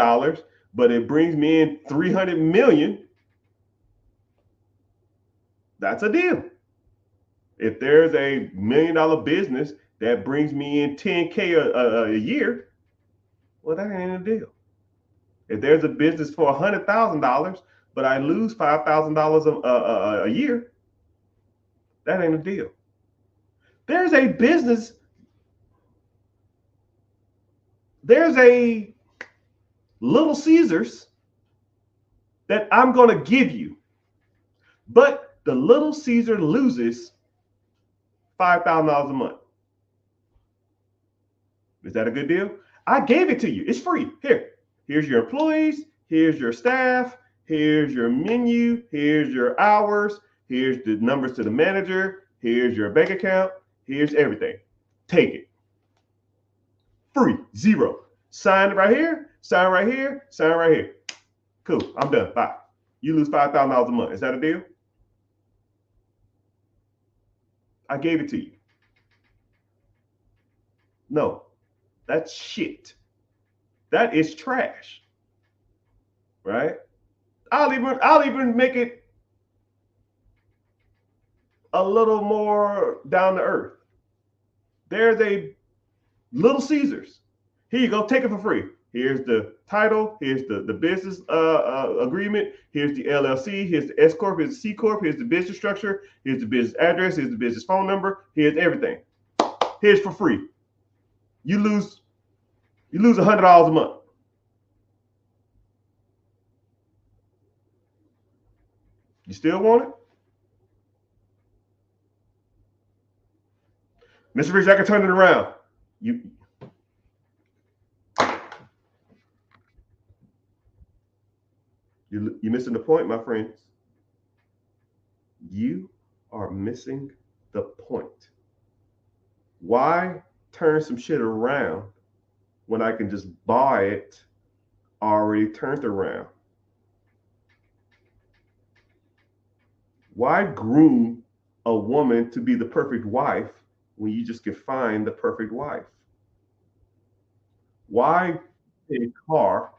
but it brings me in 300 million, that's a deal. If there's a $1 million business that brings me in 10K a year, well, that ain't a deal. If there's a business for $100,000, but I lose $5,000 a year, that ain't a deal. There's a business, there's a Little Caesars that I'm going to give you, but the Little Caesar loses $5,000 a month. Is that a good deal? I gave it to you. It's free. Here's your employees. Here's your staff. Here's your menu. Here's your hours. Here's the numbers to the manager. Here's your bank account. Here's everything. Take it. Free. Zero. Sign right here. Sign right here. Sign right here. Cool. I'm done. Bye. You lose $5,000 a month. Is that a deal? I gave it to you. No. That's shit. That is trash. Right? I'll even make it a little more down to earth. There's a Little Caesars. Here you go, take it for free. Here's the title. Here's the business agreement. Here's the LLC. Here's the S corp. Here's the C corp. Here's the business structure. Here's the business address. Here's the business phone number. Here's everything. Here's for free. You lose $100 a month. You still want it? Mr. Rich, I can turn it around. You're missing the point, my friends. You are missing the point. Why turn some shit around when I can just buy it already turned around? Why groom a woman to be the perfect wife when you just can find the perfect wife? Why a car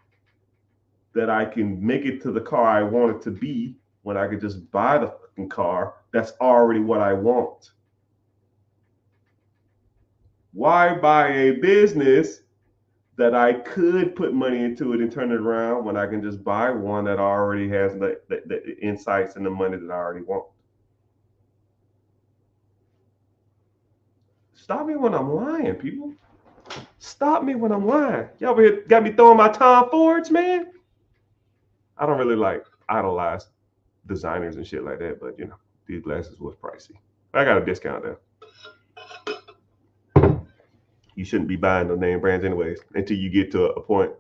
that I can make it to the car I want it to be when I could just buy the fucking car that's already what I want? Why buy a business that I could put money into it and turn it around when I can just buy one that already has the insights and the money that I already want. Stop me when I'm lying, people. Stop me when I'm lying. Y'all over here got me throwing my Tom Fords, man. I don't really like idolize designers and shit like that, but these glasses was pricey. I got a discount there. You shouldn't be buying the name brands anyways until you get to a point.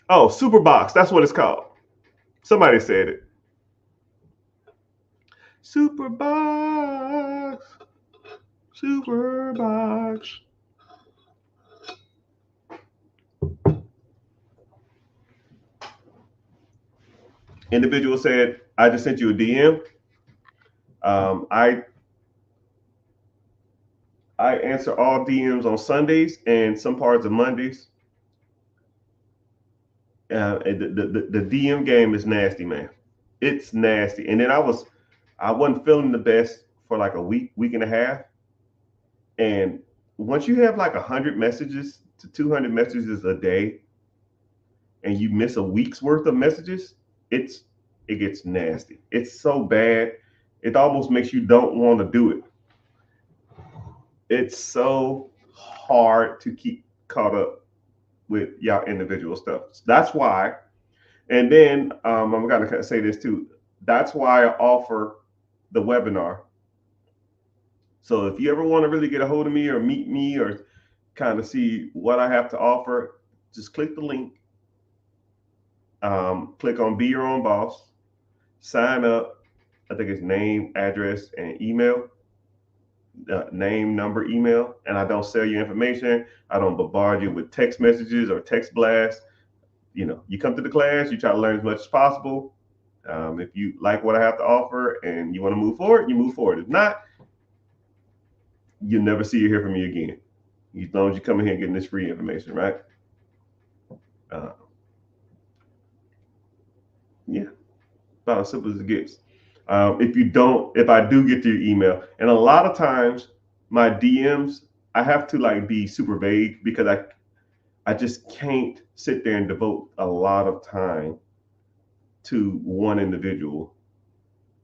Oh, Superbox, that's what it's called. Somebody said it. Superbox. Superbox. Individual said, I just sent you a DM. I answer all DMs on Sundays and some parts of Mondays. The DM game is nasty, man. It's nasty. And then I wasn't feeling the best for like a week and a half. And once you have like 100 messages to 200 messages a day, and you miss a week's worth of messages, it gets nasty. It's so bad, it almost makes you don't want to do it. It's so hard to keep caught up with y'all individual stuff. That's why, and then I'm gonna say this too. That's why I offer the webinar. So if you ever want to really get a hold of me or meet me or kind of see what I have to offer, just click the link. Click on Be Your Own Boss. Sign up. I think it's name, address, and email. Name, number, email. And I don't sell your information. I don't bombard you with text messages or text blasts. You come to the class, you try to learn as much as possible. If you like what I have to offer and you want to move forward, you move forward. If not, you'll never see or hear from me again. As long as you come in here getting this free information, right? Yeah, about as simple as it gets. If I do get to your email, and a lot of times my DMs, I have to like be super vague because I just can't sit there and devote a lot of time to one individual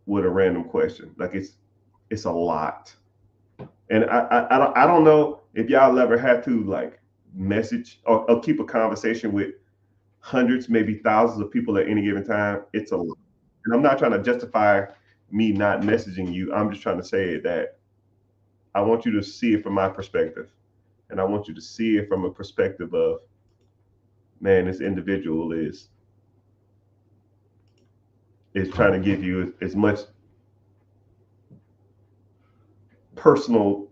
with a random question. Like it's a lot. And I don't know if y'all ever had to like message or keep a conversation with hundreds, maybe thousands of people at any given time. It's a lot. And I'm not trying to justify me not messaging you. I'm just trying to say that I want you to see it from my perspective. And I want you to see it from a perspective of, man, this individual is trying to give you as much personal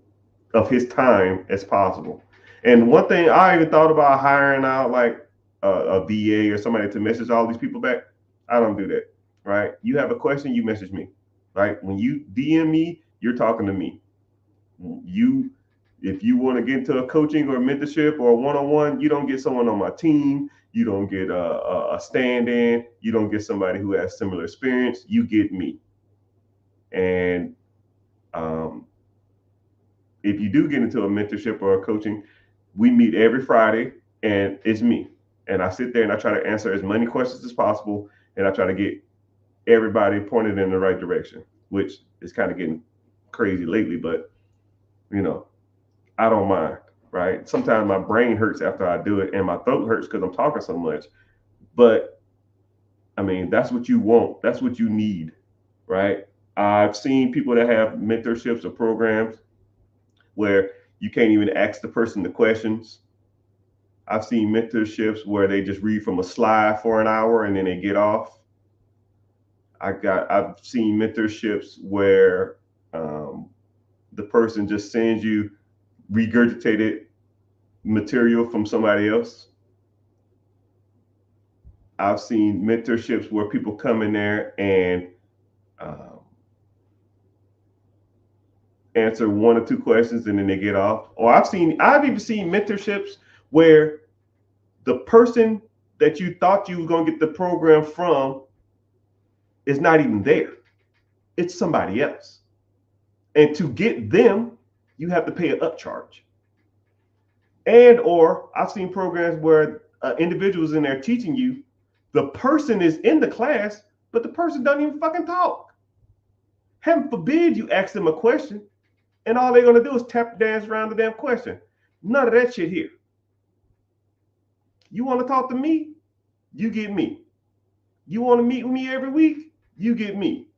of his time as possible. And one thing I even thought about hiring out like a VA or somebody to message all these people back. I don't do that, right? You have a question, you message me, right? When you DM me, you're talking to me. If you want to get into a coaching or mentorship or a one-on-one, you don't get someone on my team. You don't get a stand-in. You don't get somebody who has similar experience. You get me. And if you do get into a mentorship or a coaching, we meet every Friday, and it's me. And I sit there and I try to answer as many questions as possible, and I try to get everybody pointed in the right direction, which is kind of getting crazy lately, but I don't mind, right? Sometimes my brain hurts after I do it and my throat hurts because I'm talking so much. But I mean, that's what you want. That's what you need, right? I've seen people that have mentorships or programs where you can't even ask the person the questions. I've seen mentorships where they just read from a slide for an hour and then they get off. I've seen mentorships where the person just sends you regurgitated material from somebody else. I've seen mentorships where people come in there and answer one or two questions and then they get off. Or I've even seen mentorships where the person that you thought you were going to get the program from is not even there. It's somebody else. And to get them, you have to pay an upcharge. And or I've seen programs where individuals in there teaching you, the person is in the class, but the person doesn't even fucking talk. Heaven forbid you ask them a question, and all they're gonna do is tap dance around the damn question. None of that shit here. You want to talk to me? You get me. You want to meet with me every week? You get me.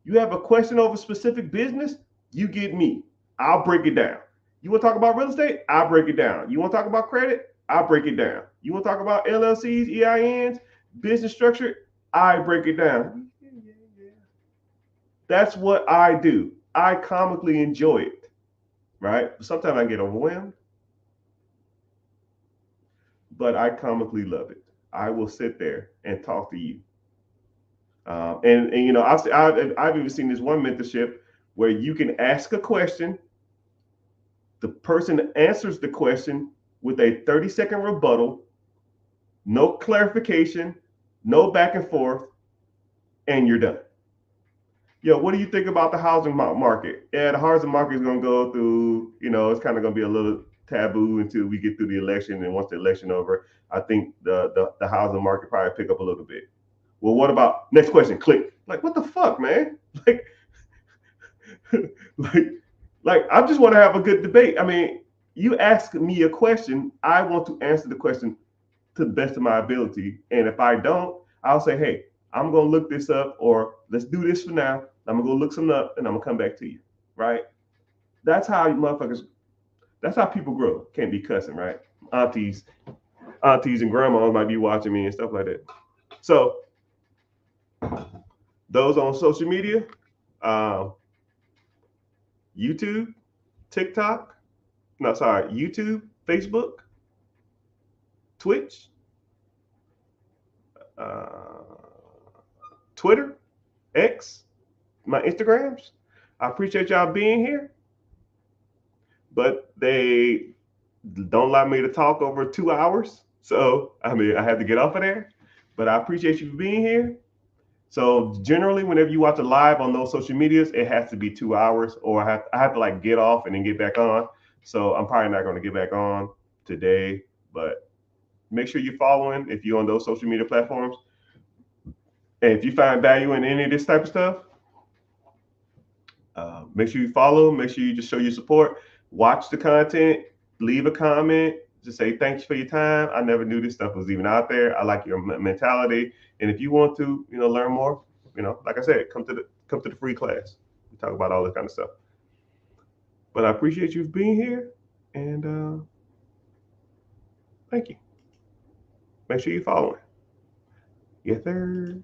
You have a question over specific business? You get me. I'll break it down. You want to talk about real estate? I'll break it down. You want to talk about credit? I'll break it down. You want to talk about LLCs, EINs, business structure? I break it down. That's what I do. I comically enjoy it, right? Sometimes I get overwhelmed, but I comically love it. I will sit there and talk to you. And you know, I've even seen this one mentorship where you can ask a question, the person answers the question with a 30-second rebuttal, no clarification, no back and forth, and you're done. Yo, what do you think about the housing market? Yeah, the housing market is going to go through, you know, it's kind of going to be a little taboo until we get through the election. And once the election over, I think the housing market probably pick up a little bit. Well, what about next question? Click. Like, what the fuck, man? Like, like, I just want to have a good debate. I mean, you ask me a question, I want to answer the question to the best of my ability. And if I don't, I'll say, hey, I'm gonna look this up, or let's do this for now. I'm gonna go look some up, and I'm gonna come back to you. Right? That's how you motherfuckers. That's how people grow. Can't be cussing, right? Aunties and grandmas might be watching me and stuff like that. So those on social media, YouTube, TikTok, no, sorry, YouTube, Facebook, Twitch, Twitter, X, my Instagrams. I appreciate y'all being here, but they don't allow me to talk over 2 hours. So, I mean, I had to get off of there, but I appreciate you being here. So generally, whenever you watch a live on those social medias, it has to be 2 hours, or I have to like get off and then get back on. So I'm probably not going to get back on today, but make sure you're following if you're on those social media platforms. And if you find value in any of this type of stuff, make sure you follow. Make sure you just show your support. Watch the content. Leave a comment. Just say thanks for your time. I never knew this stuff was even out there. I like your mentality. And if you want to, you know, learn more, you know, like I said, come to the free class. We talk about all this kind of stuff. But I appreciate you being here, and thank you. Make sure you're following. Yes, sir.